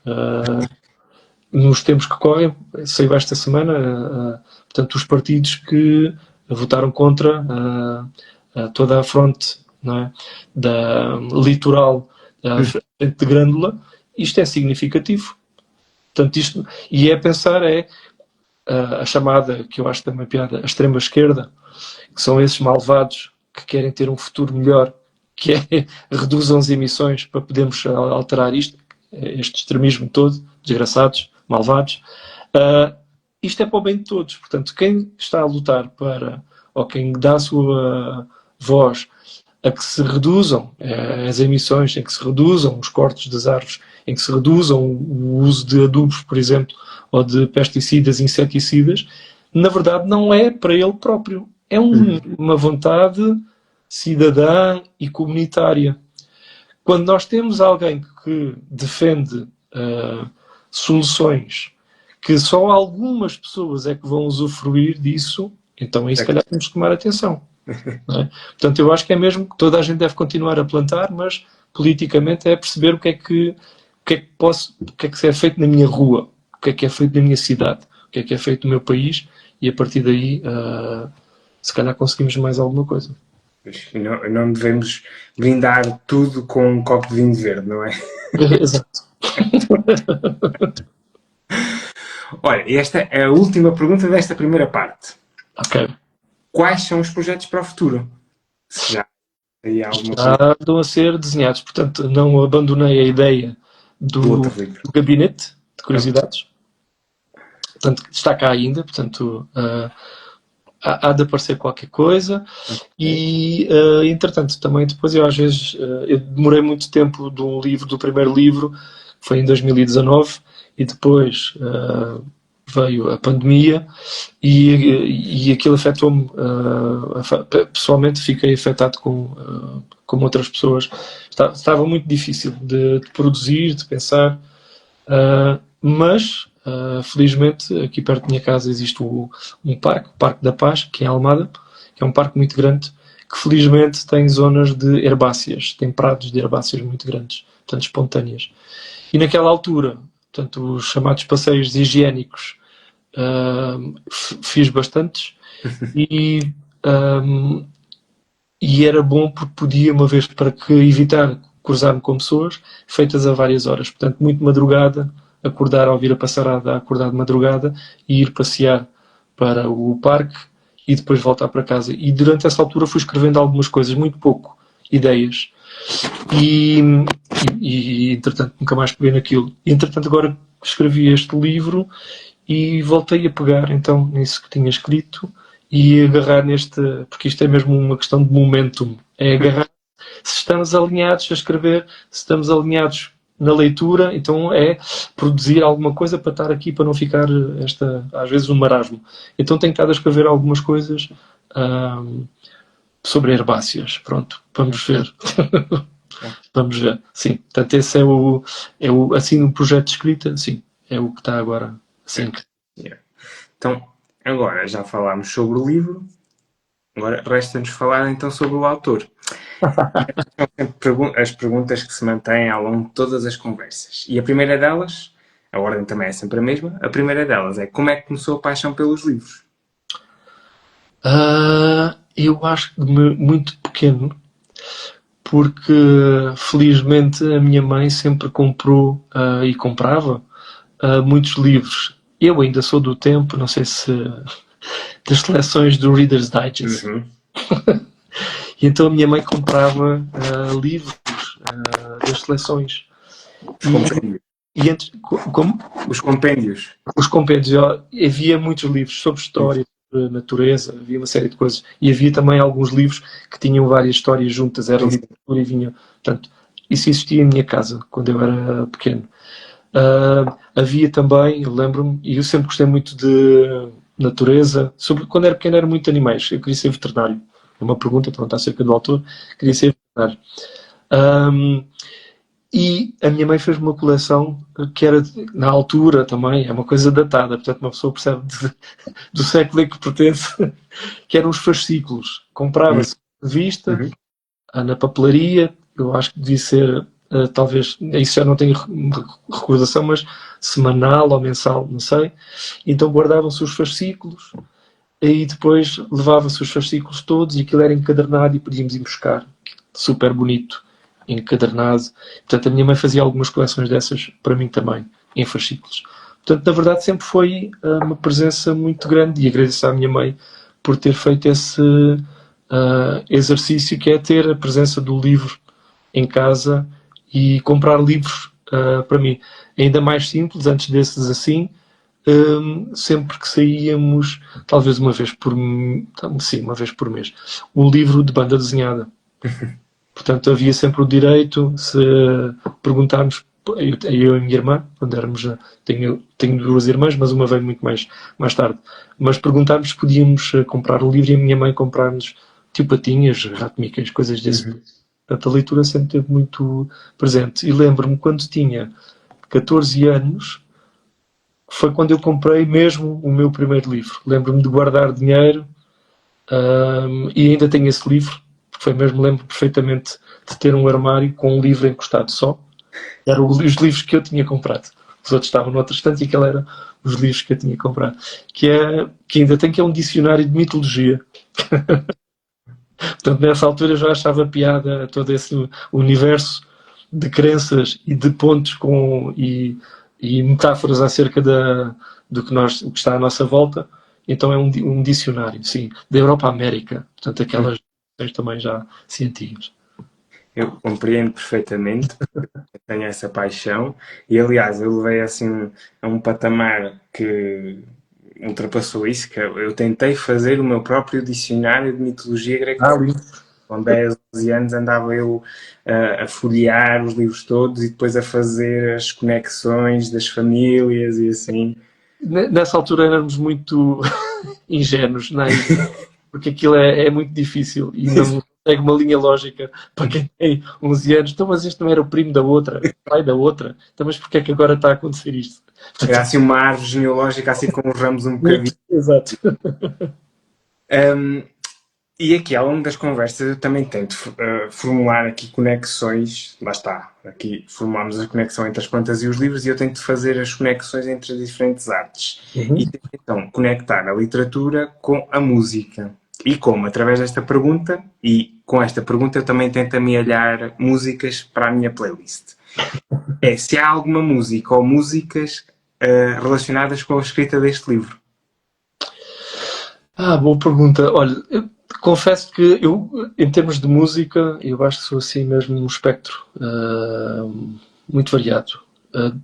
nos tempos que correm, saiu esta semana, portanto, os partidos que votaram contra toda a fronte, não é, da litoral à frente de Grândola, isto é significativo. Portanto, e pensar a chamada, que eu acho também piada, a extrema-esquerda, que são esses malvados que querem ter um futuro melhor, que reduzam as emissões para podermos alterar isto, este extremismo todo, desgraçados, malvados. Isto é para o bem de todos. Portanto, quem está a lutar ou quem dá a sua voz a que se reduzam as emissões, em que se reduzam os cortes das árvores, em que se reduzam o uso de adubos, por exemplo, ou de pesticidas, inseticidas, na verdade não é para ele próprio. É uma vontade cidadã e comunitária. Quando nós temos alguém que defende soluções que só algumas pessoas é que vão usufruir disso, então aí se calhar temos que tomar atenção. Não é? Portanto, eu acho que é mesmo que toda a gente deve continuar a plantar, mas politicamente é perceber o que é que é feito na minha rua, o que é feito na minha cidade, o que é feito no meu país, e a partir daí se calhar conseguimos mais alguma coisa. Não devemos brindar tudo com um copo de vinho verde, não é? Exato. Olha, esta é a última pergunta desta primeira parte. Ok. Quais são os projetos para o futuro? Se já tem alguma coisa. Já estão a ser desenhados, portanto não abandonei a ideia do gabinete de curiosidades. Portanto, está cá ainda, portanto há de aparecer qualquer coisa. E entretanto também depois eu às vezes eu demorei muito tempo do primeiro livro, que foi em 2019, e depois veio a pandemia e aquilo afetou-me pessoalmente, fiquei afetado como outras pessoas. Estava muito difícil de produzir, de pensar, mas felizmente aqui perto da minha casa existe um parque, o Parque da Paz, que é em Almada, que é um parque muito grande, que felizmente tem zonas de herbáceas, tem prados de herbáceas muito grandes, portanto espontâneas. E naquela altura, portanto, os chamados passeios higiênicos, fiz bastantes e era bom porque podia, uma vez para que evitar cruzar-me com pessoas, feitas a várias horas. Portanto, muito madrugada, acordar ao ouvir a passarada, acordar de madrugada e ir passear para o parque e depois voltar para casa. E durante essa altura fui escrevendo algumas coisas, muito pouco, ideias. E entretanto nunca mais peguei naquilo. E entretanto agora escrevi este livro e voltei a pegar então nisso que tinha escrito e agarrar porque isto é mesmo uma questão de momentum, é agarrar Se estamos alinhados a escrever, se estamos alinhados na leitura, então é produzir alguma coisa para estar aqui, para não ficar às vezes um marasmo. Então tenho estado a escrever algumas coisas sobre herbáceas. Pronto, vamos ver. Vamos ver. Sim, portanto esse assim, um projeto de escrita, sim, é o que está agora. Sim. Então, agora já falámos sobre o livro, agora resta-nos falar então sobre o autor. São sempre as perguntas que se mantêm ao longo de todas as conversas. E a primeira delas, a ordem também é sempre a mesma, a primeira delas é como é que começou a paixão pelos livros? Eu acho que muito pequeno, porque felizmente a minha mãe sempre comprou e comprava muitos livros. Eu ainda sou do tempo, não sei se das seleções do Reader's Digest. Uhum. E então a minha mãe comprava livros das seleções. Os compêndios. Como? Os compêndios. Os compêndios. Havia muitos livros sobre história, sobre natureza, havia uma série de coisas. E havia também alguns livros que tinham várias histórias juntas, eram literatura e vinha. Portanto, isso existia em minha casa, quando eu era pequeno. Havia também, eu lembro-me, e eu sempre gostei muito de natureza. Quando era pequeno era muito animais, eu queria ser veterinário. Uma pergunta, pronto, acerca do autor, queria ser veterinário. E a minha mãe fez uma coleção que era, na altura também, é uma coisa datada, portanto uma pessoa percebe do século em que pertence, que eram os fascículos. Comprava-se revista na papelaria, eu acho que devia ser, talvez, isso já não tenho recordação, mas semanal ou mensal, não sei. Então guardavam-se os fascículos e depois levava-se os fascículos todos e aquilo era encadernado e podíamos ir buscar. Super bonito, encadernado. Portanto, a minha mãe fazia algumas coleções dessas para mim também, em fascículos. Portanto, na verdade, sempre foi uma presença muito grande e agradeço à minha mãe por ter feito esse exercício, que é ter a presença do livro em casa e comprar livros para mim. Ainda mais simples, antes desses assim, sempre que saíamos, talvez uma vez por mês, um livro de banda desenhada. Portanto, havia sempre o direito, se perguntarmos, eu e a minha irmã, quando éramos, tenho duas irmãs, mas uma veio muito mais tarde, mas perguntarmos se podíamos comprar o livro e a minha mãe comprar-nos tipo patinhas, Rato-Micas, coisas desse tipo. Portanto, a leitura sempre esteve muito presente. E lembro-me, quando tinha 14 anos, foi quando eu comprei mesmo o meu primeiro livro. Lembro-me de guardar dinheiro e ainda tenho esse livro. Foi mesmo, lembro perfeitamente de ter um armário com um livro encostado só. Eram os livros que eu tinha comprado. Os outros estavam no outro estante e aquele era os livros que eu tinha comprado. Que ainda tem, que é um dicionário de mitologia. Portanto, nessa altura eu já achava piada todo esse universo de crenças e de pontos e metáforas acerca do que está à nossa volta. Então é um dicionário, sim, da Europa à América. Portanto, aquelas também já científicas. Eu compreendo perfeitamente, eu tenho essa paixão e aliás eu levei assim a um patamar que ultrapassou isso, que eu tentei fazer o meu próprio dicionário de mitologia greco-romana. Com 10, 11 anos andava eu a folhear os livros todos e depois a fazer as conexões das famílias e assim. Nessa altura éramos muito ingênuos, não é? Porque aquilo é muito difícil e não segue uma linha lógica para quem tem 11 anos. Então, mas este não era o primo da outra, o pai da outra. Então, mas porquê é que agora está a acontecer isto? Era assim uma árvore genealógica, assim com os ramos um bocadinho. Exato. E aqui, ao longo das conversas, eu também tento formular aqui conexões. Lá está, aqui formulamos a conexão entre as plantas e os livros e eu tento fazer as conexões entre as diferentes artes. E tento, então, conectar a literatura com a música. E como? Através desta pergunta, e com esta pergunta eu também tento amealhar músicas para a minha playlist. Se há alguma música ou músicas relacionadas com a escrita deste livro? Boa pergunta. Olha, eu confesso que eu, em termos de música, eu acho que sou assim mesmo um espectro muito variado.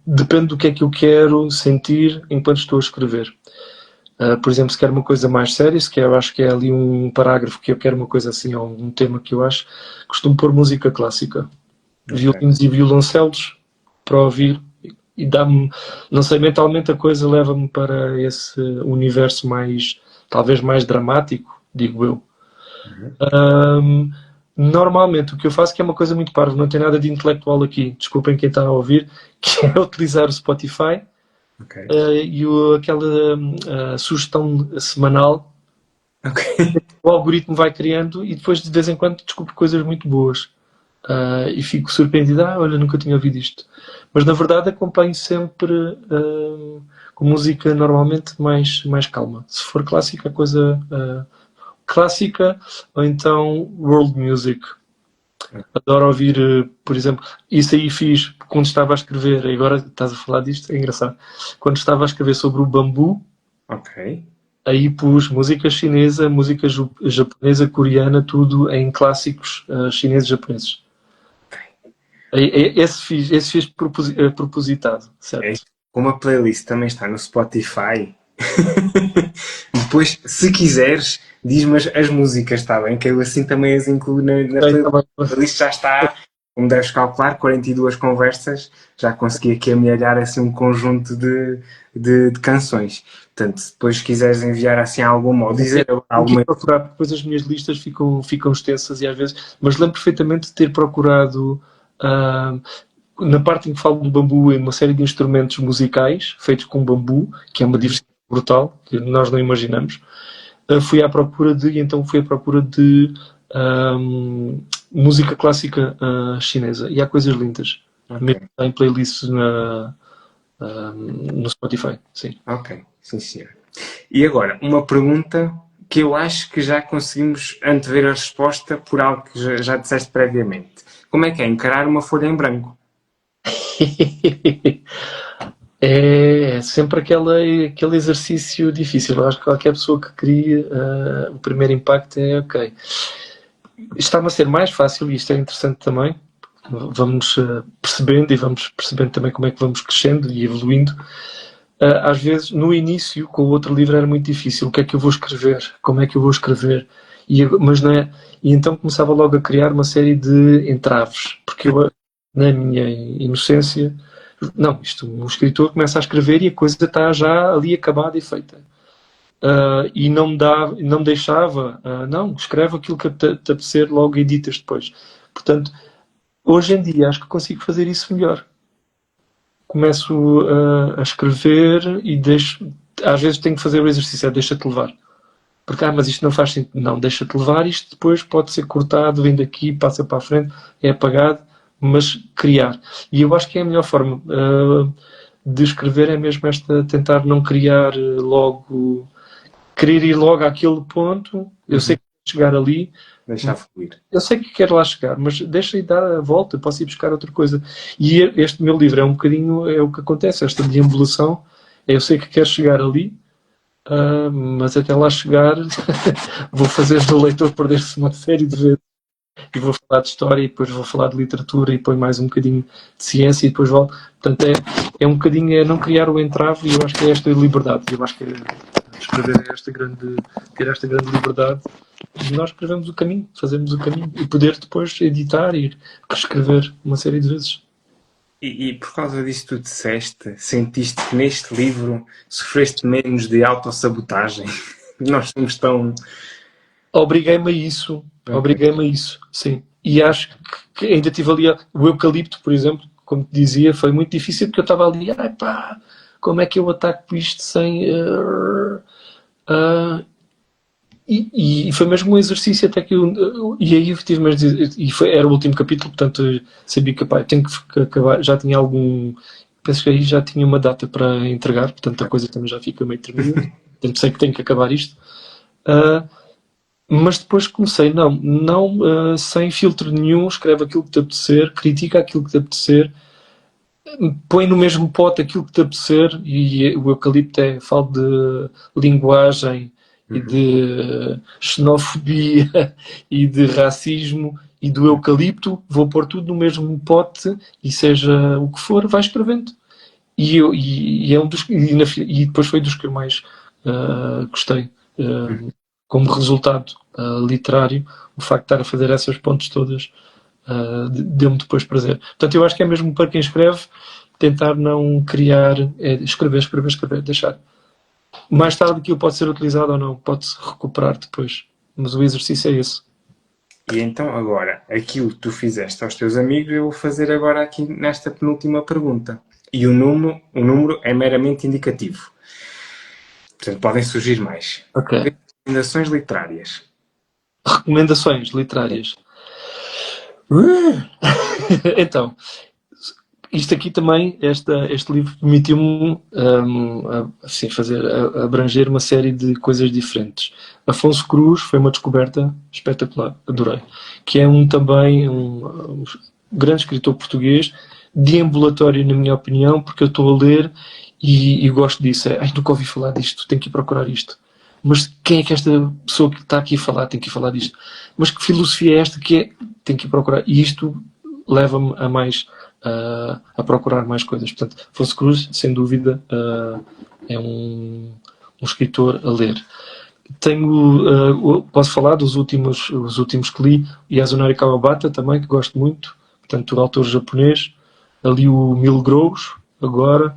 Depende do que é que eu quero sentir enquanto estou a escrever. Por exemplo, se quer uma coisa mais séria, se quer, eu acho que é ali um parágrafo que eu quero uma coisa assim, ou um tema que eu acho, costumo pôr música clássica. Ok. Violinos e violoncelos para ouvir e dá-me, não sei, mentalmente a coisa leva-me para esse universo mais, talvez mais dramático, digo eu. Uhum. Ahm, Normalmente o que eu faço, que é uma coisa muito parva, não tem nada de intelectual aqui, desculpem quem está a ouvir, que é utilizar o Spotify Ok. aquela sugestão semanal, Ok. o algoritmo vai criando e depois de vez em quando descubro coisas muito boas. E fico surpreendido, olha, nunca tinha ouvido isto. Mas na verdade acompanho sempre com música normalmente mais calma. Se for clássica, coisa clássica, ou então world music. Adoro ouvir, por exemplo, isso aí fiz quando estava a escrever, e agora estás a falar disto, é engraçado. Quando estava a escrever sobre o bambu, Ok. aí pus música chinesa, música japonesa, coreana, tudo em clássicos chineses e japoneses. Esse fiz propositado, É. certo? Como a playlist também está no Spotify, depois, se quiseres, diz-me as músicas, está bem? Que eu assim também as incluo na Bem, tá playlist. bem. A playlist já está, como deves calcular, 42 conversas. Já consegui aqui amealhar assim um conjunto de canções. Portanto, se depois quiseres enviar assim alguma ou dizer Tenho que ir alguma. procurar, porque depois as minhas listas ficam extensas e às vezes. Mas lembro perfeitamente de ter procurado, ah, na parte em que falo do bambu, em uma série de instrumentos musicais feitos com bambu, que é uma diversidade brutal, que nós não imaginamos. Fui à procura de música clássica chinesa. E há coisas lindas. Ok, Mesmo em playlists no Spotify, sim. ok, sim senhor. E agora, uma pergunta que eu acho que já conseguimos antever a resposta por algo que já disseste previamente. Como é que é encarar uma folha em branco? É sempre aquele exercício difícil. Eu acho que qualquer pessoa que cria, o primeiro impacto é ok. Está-me a ser mais fácil e isto é interessante também. Vamos percebendo e vamos percebendo também como é que vamos crescendo e evoluindo. Às vezes, no início, com o outro livro era muito difícil. O que é que eu vou escrever? Como é que eu vou escrever? Mas não é. E então começava logo a criar uma série de entraves, porque eu, na minha inocência, não, isto, um escritor começa a escrever e a coisa está já ali acabada e feita. E não me deixava, não, escreve aquilo que te apetecer, logo editas depois. Portanto, hoje em dia acho que consigo fazer isso melhor. Começo a escrever e deixo, às vezes tenho que fazer o exercício, deixa-te levar. Porque, mas isto não faz sentido. Não, deixa-te levar, isto depois pode ser cortado, vem daqui, passa para a frente, é apagado, mas criar. E eu acho que é a melhor forma de escrever é mesmo esta, tentar não criar logo, querer ir logo àquele ponto. Eu sei que vou chegar ali, Deixar fluir. eu sei que quero lá chegar, mas deixa ir dar a volta, posso ir buscar outra coisa. E este meu livro é um bocadinho, é o que acontece, esta deambulação, eu sei que quero chegar ali, mas até lá chegar vou fazer do leitor perder-se uma série de vezes e vou falar de história e depois vou falar de literatura e depois mais um bocadinho de ciência e depois volto. Portanto, é um bocadinho não criar o entrave e eu acho que é esta liberdade. Eu acho que escrever ter esta grande liberdade e nós escrevemos o caminho, fazemos o caminho e poder depois editar e reescrever uma série de vezes. E por causa disso que tu disseste, sentiste que neste livro sofreste menos de autossabotagem? Nós somos tão. Obriguei-me a isso. Ok. Obriguei-me a isso, sim. E acho que ainda tive ali o eucalipto, por exemplo, como te dizia, foi muito difícil porque eu estava ali, ai pá, como é que eu ataco isto sem. E foi mesmo um exercício até que e aí eu tive mais era o último capítulo, portanto sabia que pá, tenho que acabar, já tinha algum, penso que aí já tinha uma data para entregar, portanto a coisa também já fica meio terminada, portanto sei que tenho que acabar isto. Uh, mas depois comecei, não sem filtro nenhum, escreve aquilo que te apetecer, critica aquilo que te apetecer, põe no mesmo pote aquilo que te apetecer, e o eucalipto falo de linguagem e de xenofobia e de racismo e do eucalipto, vou pôr tudo no mesmo pote e seja o que for, vai escrevendo. É um dos, e depois foi dos que eu mais gostei. Como resultado literário, o facto de estar a fazer essas pontes todas deu-me depois prazer. Portanto, eu acho que é mesmo para quem escreve tentar não criar, escrever, deixar. Mais tarde aquilo pode ser utilizado ou não, pode-se recuperar depois. Mas o exercício é esse. E então agora, aquilo que tu fizeste aos teus amigos, eu vou fazer agora aqui nesta penúltima pergunta. E o número é meramente indicativo. Portanto, podem surgir mais. Ok. Recomendações literárias. Recomendações literárias. Então, isto aqui também, este livro permitiu-me assim, abranger uma série de coisas diferentes. Afonso Cruz foi uma descoberta espetacular, adorei. Que é também um grande escritor português, deambulatório na minha opinião, porque eu estou a ler e gosto disso. Nunca ouvi falar disto, tenho que ir procurar isto. Mas quem é que esta pessoa que está aqui a falar tem que ir falar disto? Mas que filosofia é esta que é? Tenho que ir procurar. E isto leva-me a mais a procurar mais coisas. Portanto, Afonso Cruz, sem dúvida, é um escritor a ler. Posso falar dos últimos que li, Yasunari Kawabata também, que gosto muito, portanto, o autor japonês. Ali o Mil Grous, agora.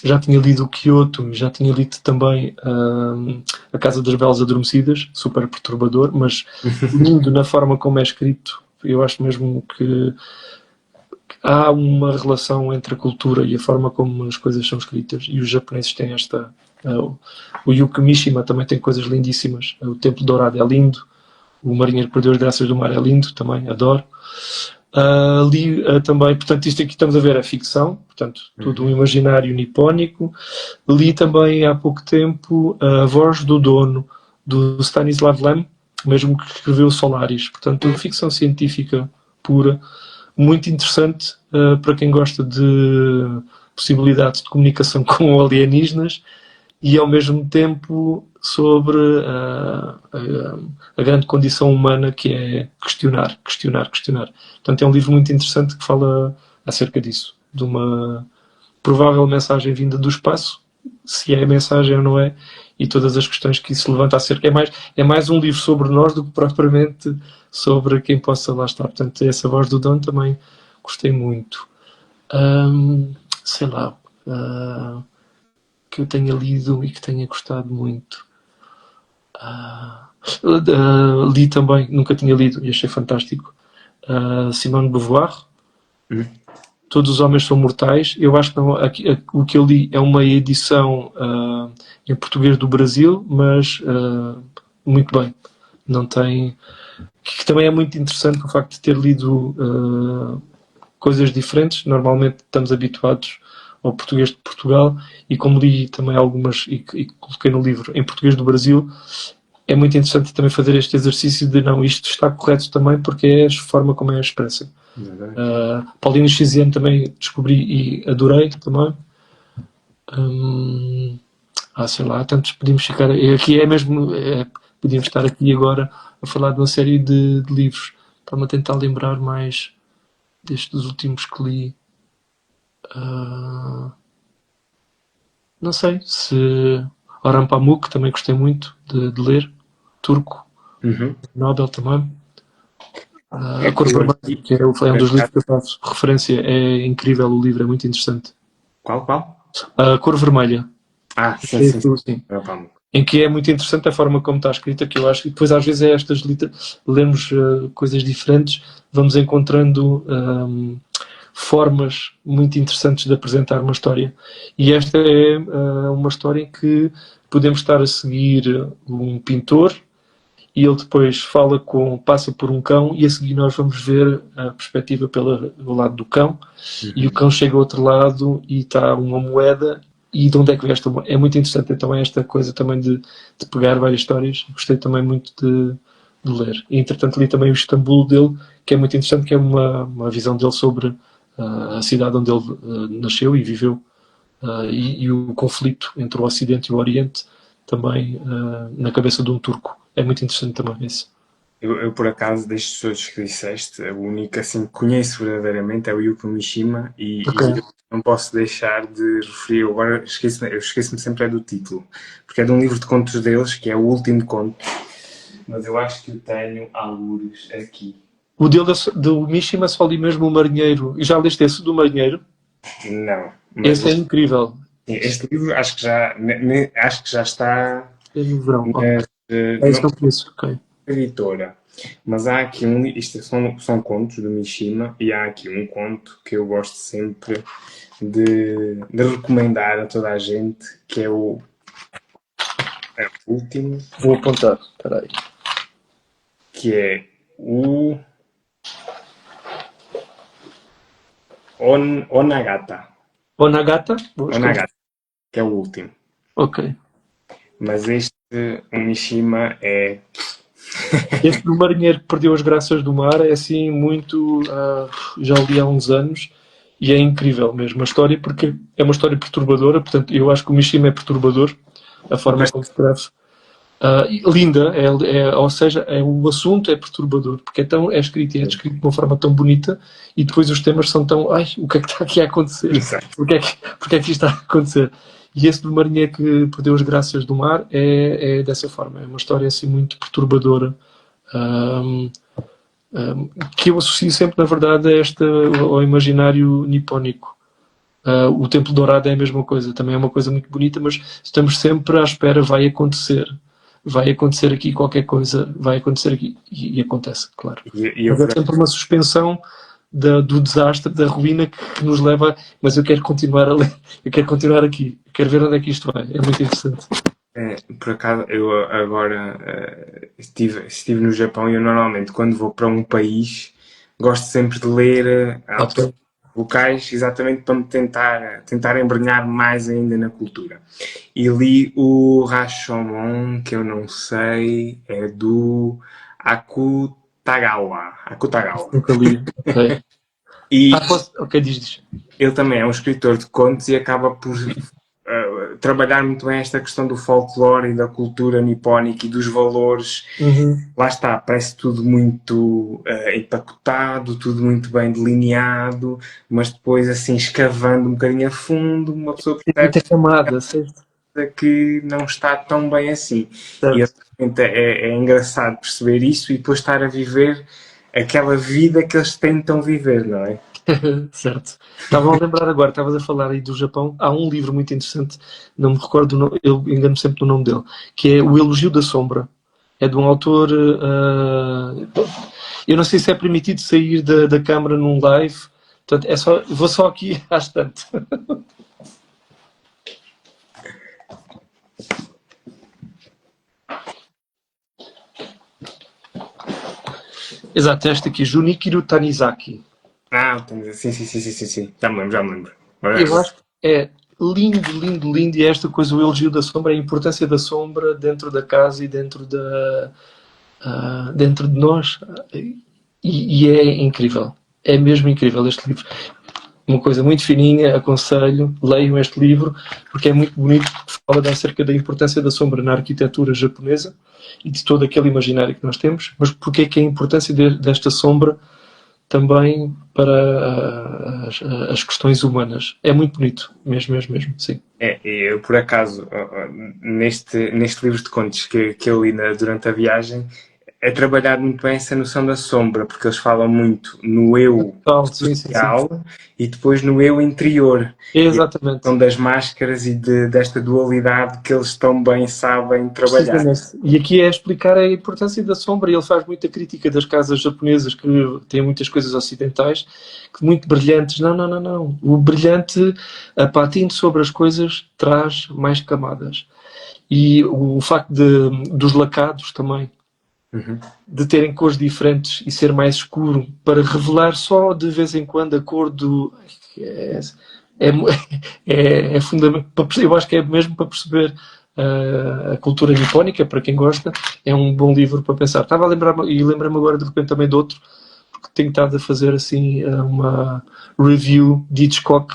Já tinha lido o Kyoto, já tinha lido também A Casa das Belas Adormecidas, super perturbador, mas lindo na forma como é escrito. Eu acho mesmo que há uma relação entre a cultura e a forma como as coisas são escritas, e os japoneses têm esta... o Yuki Mishima também tem coisas lindíssimas. O Templo Dourado é lindo, o Marinheiro que Perdeu as Graças do Mar é lindo também, adoro. Li também, portanto, isto aqui estamos a ver é ficção, portanto, tudo um imaginário nipónico. Li também há pouco tempo A Voz do Dono, do Stanislav Lem, mesmo que escreveu Solaris, portanto, ficção científica pura, muito interessante para quem gosta de possibilidades de comunicação com alienígenas e ao mesmo tempo sobre a grande condição humana, que é questionar. Portanto, é um livro muito interessante que fala acerca disso, de uma provável mensagem vinda do espaço, se é mensagem ou não é, e todas as questões que isso levanta acerca. É mais um livro sobre nós do que propriamente sobre quem possa lá estar. Portanto, essa Voz do Dono também gostei muito. Sei lá, que eu tenha lido e que tenha gostado muito. Li também, nunca tinha lido e achei fantástico, Simone de Beauvoir. Todos os Homens São Mortais. Eu acho que não, o que eu li é uma edição em português do Brasil, mas muito bem. Não tem... Que também é muito interessante o facto de ter lido coisas diferentes. Normalmente estamos habituados ao português de Portugal, e como li também algumas e coloquei no livro em português do Brasil, é muito interessante também fazer este exercício de não, isto está correto também porque é a forma como é expressa. Paulino Chiziane também descobri e adorei também. Sei lá, tantos podíamos ficar aqui, podíamos estar aqui agora a falar de uma série de livros. Estava-me a tentar lembrar mais destes últimos que li. Não sei se Orhan Pamuk também gostei muito de ler, turco, Nobel também. A Cor Vermelha, que é um dos livros que eu faço referência, é incrível o livro, é muito interessante. Qual? A Cor Vermelha. Sim. Em que é muito interessante a forma como está escrita, que eu acho que depois às vezes lemos coisas diferentes, vamos encontrando formas muito interessantes de apresentar uma história. E esta é uma história em que podemos estar a seguir um pintor e ele depois passa por um cão, e a seguir nós vamos ver a perspectiva pelo lado do cão, e o cão chega ao outro lado e está uma moeda, e de onde é que vem esta moeda? É muito interessante. Então é esta coisa também de pegar várias histórias. Gostei também muito de ler. E entretanto li também o Istambul dele, que é muito interessante, que é uma visão dele sobre a cidade onde ele nasceu e viveu, e o conflito entre o Ocidente e o Oriente, também na cabeça de um turco. É muito interessante também esse. Eu, por acaso, destes todos que disseste, o único assim que conheço verdadeiramente é o Yukio Mishima Ok. e eu não posso deixar de referir, agora eu esqueço-me sempre é do título, porque é de um livro de contos deles, que é o último conto, mas eu acho que o tenho algures aqui. O dele, do Mishima, só li mesmo o Marinheiro. E já leste esse do Marinheiro? Não, mas Esse é incrível. este livro acho que acho que já está É no verão. Ok. na É isso não que eu conheço. Ok. editora. Mas há aqui isto são contos do Mishima e há aqui um conto que eu gosto sempre de recomendar a toda a gente, que é o último, Vou apontar. Espera aí. que é o Onagata. Onagata? Vou escrever. Onagata, que é o último. Ok. Mas o Mishima é. Este do marinheiro que perdeu as graças do mar é assim muito. Já li há uns anos e é incrível mesmo a história, porque é uma história perturbadora. Portanto, eu acho que o Mishima é perturbador, a forma como escreve. Linda, ou seja, o assunto é perturbador, porque é escrito e é descrito de uma forma tão bonita e depois os temas são tão. Ai, o que é que está aqui a acontecer? Exato. Porque é que isto está a acontecer? E esse do marinheiro que perdeu as graças do mar é dessa forma. É uma história assim muito perturbadora. Um, que eu associo sempre, na verdade, ao imaginário nipónico. O Templo Dourado é a mesma coisa, também é uma coisa muito bonita, mas estamos sempre à espera, vai acontecer aqui qualquer coisa, vai acontecer aqui, e acontece, claro. E eu Mas é sempre uma suspensão do desastre, da ruína que nos leva, mas eu quero continuar a ler, eu quero continuar aqui, eu quero ver onde é que isto vai, é muito interessante. por acaso, eu agora estive no Japão e eu normalmente, quando vou para um país, gosto sempre de ler Ok. autores locais, exatamente para me tentar embrenhar mais ainda na cultura. E li o Rashomon, que eu não sei, é do Akutagawa. Akutagawa. Nunca li. Ok. E Ok, diz. ele também é um escritor de contos e acaba por trabalhar muito bem esta questão do folclore e da cultura nipónica e dos valores. Uhum. Lá está, parece tudo muito empacotado, tudo muito bem delineado, mas depois, assim, escavando um bocadinho a fundo, uma pessoa Tem percebe muita camada, certo? que não está tão bem assim. E Certo. é engraçado perceber isso e depois estar a viver aquela vida que eles tentam viver, não é? Certo. Estava a lembrar agora, estavas a falar aí do Japão. Há um livro muito interessante, não me recordo, eu engano sempre do nome dele, que é O Elogio da Sombra. É de um autor. Eu não sei se é permitido sair da câmara num live, portanto, vou só aqui à estante. Exato, este aqui, Junichiro Tanizaki. Sim. Já me lembro, já me lembro. Eu acho que é lindo, lindo, lindo. E é esta coisa, o elogio da sombra, a importância da sombra dentro da casa e dentro de nós. E é incrível. É mesmo incrível este livro. Uma coisa muito fininha, aconselho, leiam este livro, porque é muito bonito, porque fala acerca da importância da sombra na arquitetura japonesa e de todo aquele imaginário que nós temos, mas porque é que a importância desta sombra também para as questões humanas. É muito bonito, mesmo, sim. Eu por acaso, neste livro de contos que eu li durante a viagem, é trabalhado muito bem essa noção da sombra, porque eles falam muito no eu Sim. social e depois no eu interior. E a Exatamente. questão das máscaras e desta dualidade que eles tão bem sabem trabalhar. Precisamente. E aqui é explicar a importância da sombra. Ele faz muita crítica das casas japonesas que têm muitas coisas ocidentais, que muito brilhantes. Não. O brilhante, a patine sobre as coisas, traz mais camadas. E o facto dos lacados também, Uhum. de terem cores diferentes e ser mais escuro, para revelar só de vez em quando a cor do. É, é fundamental. Eu acho que é mesmo para perceber a cultura nipónica, para quem gosta, é um bom livro para pensar. Estava a lembrar-me, e lembro-me agora de repente também de outro, porque tenho estado a fazer assim uma review de Hitchcock,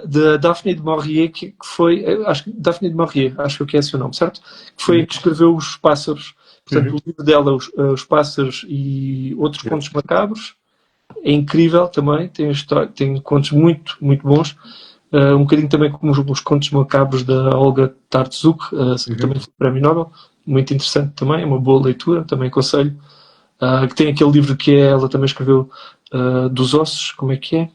da Daphne de Maurier, que foi, acho que Daphne de Maurier, acho que é esse o nome, certo? Que foi a que escreveu Os Pássaros. Portanto, o livro dela, Os Pássaros e Outros Contos Macabros, é incrível também, tem contos muito, muito bons. Um bocadinho também como os contos macabros da Olga Tartzuk, que também foi prémio Nobel, muito interessante também, é uma boa leitura, também aconselho. Que tem aquele livro que ela também escreveu, dos ossos, como é que é?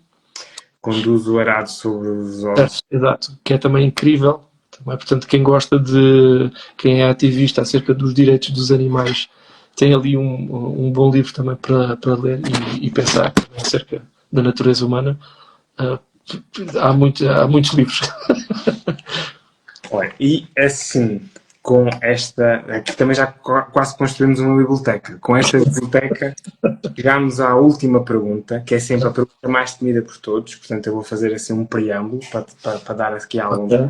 Conduz o arado sobre os ossos. Exato, que é também incrível. Também, portanto, quem é ativista acerca dos direitos dos animais, tem ali um bom livro também para ler e pensar acerca da natureza humana. Há muitos livros. Olha, e assim, com esta. Aqui também já quase construímos uma biblioteca. Com esta biblioteca, chegámos à última pergunta, que é sempre a pergunta mais temida por todos. Portanto, eu vou fazer assim um preâmbulo para dar aqui alguns. Okay.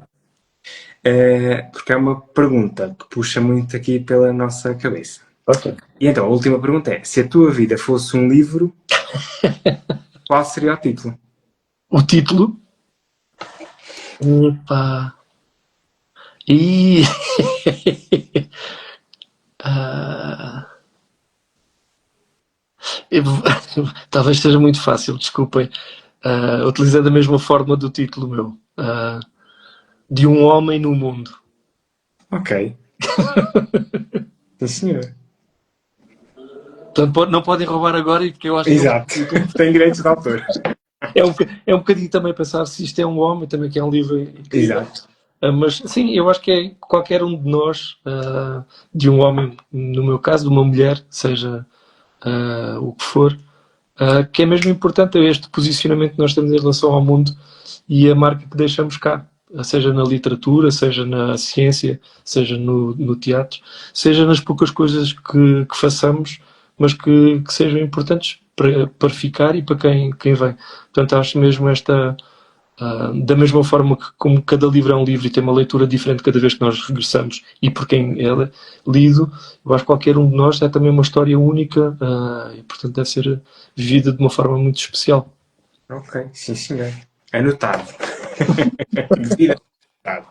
Porque é uma pergunta que puxa muito aqui pela nossa cabeça. Okay. E então, a última pergunta é: se a tua vida fosse um livro, qual seria o título? O título? Opa! E talvez seja muito fácil, desculpem. Utilizando a mesma forma do título meu. De um homem no mundo. Ok. Sim, senhor. Portanto, não podem roubar agora, porque eu acho Exato. que Tem direitos de autor. é um bocadinho também pensar se isto é um homem, também que é um livro incrível. Exato. Mas sim, eu acho que é qualquer um de nós, de um homem, no meu caso, de uma mulher, seja o que for, que é mesmo importante este posicionamento que nós temos em relação ao mundo e a marca que deixamos cá, seja na literatura, seja na ciência, seja no teatro, seja nas poucas coisas que façamos, mas que sejam importantes para ficar e para quem vem. Portanto, acho mesmo esta... da mesma forma que como cada livro é um livro e tem uma leitura diferente cada vez que nós regressamos e por quem é lido, eu acho que qualquer um de nós é também uma história única e portanto deve ser vivida de uma forma muito especial. Ok, sim senhor. Anotado. Anotado.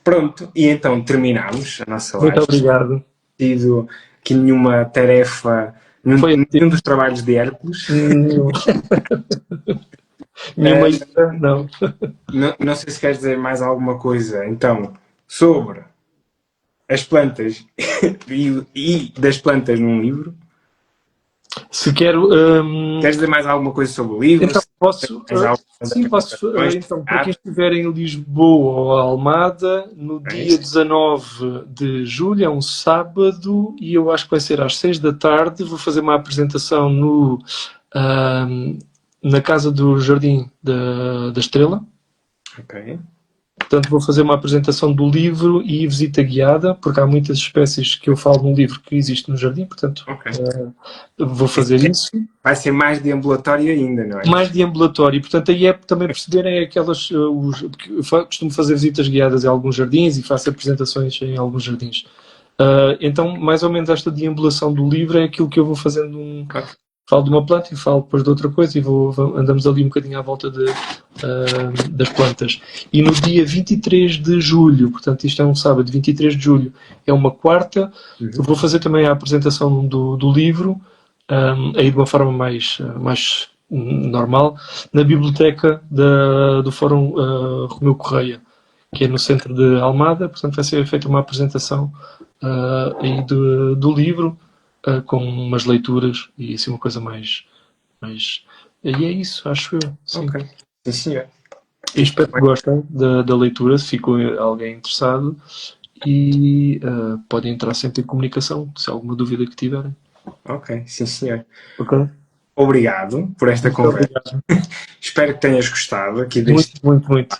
Pronto, e então terminamos a nossa live. Muito obrigado. Tido aqui nenhuma tarefa, nenhum dos trabalhos de Hércules. Nenhuma ideia, não. Não sei se queres dizer mais alguma coisa, então, sobre as plantas e das plantas num livro. Se quero... Queres dizer mais alguma coisa sobre o livro? Então posso... Sim, posso. Então, para quem estiver em Lisboa ou Almada, no dia 19 de julho, é um sábado, e eu acho que vai ser às 6 da tarde, vou fazer uma apresentação na Casa do Jardim da Estrela. Ok. Portanto, vou fazer uma apresentação do livro e visita guiada, porque há muitas espécies que eu falo no livro que existem no jardim, portanto, vou fazer isso. Vai ser mais de ambulatório ainda, não é? Mais de ambulatório, portanto, aí é também perceberem aquelas... eu costumo fazer visitas guiadas em alguns jardins e faço apresentações em alguns jardins. Então, mais ou menos esta deambulação do livro é aquilo que eu vou fazendo. Falo de uma planta e falo depois de outra coisa e andamos ali um bocadinho à volta das plantas. E no dia 23 de julho, portanto isto é um sábado, 23 de julho, é uma quarta, eu vou fazer também a apresentação do livro, aí de uma forma mais normal, na biblioteca do Fórum Romeu Correia, que é no centro de Almada, portanto vai ser feita uma apresentação aí do livro, com umas leituras e assim uma coisa mais... E é isso, acho eu. Sim. Ok, sim senhor. E espero que gostem da leitura, se ficou alguém interessado, e podem entrar sempre em comunicação, se há alguma dúvida que tiverem. Ok, sim senhor. Ok. Obrigado por esta conversa. Espero que tenhas gostado aqui deste... Muito.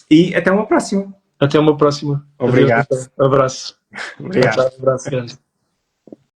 E até uma próxima. Até uma próxima. Obrigado. Abraço. Obrigado. Abraço grande.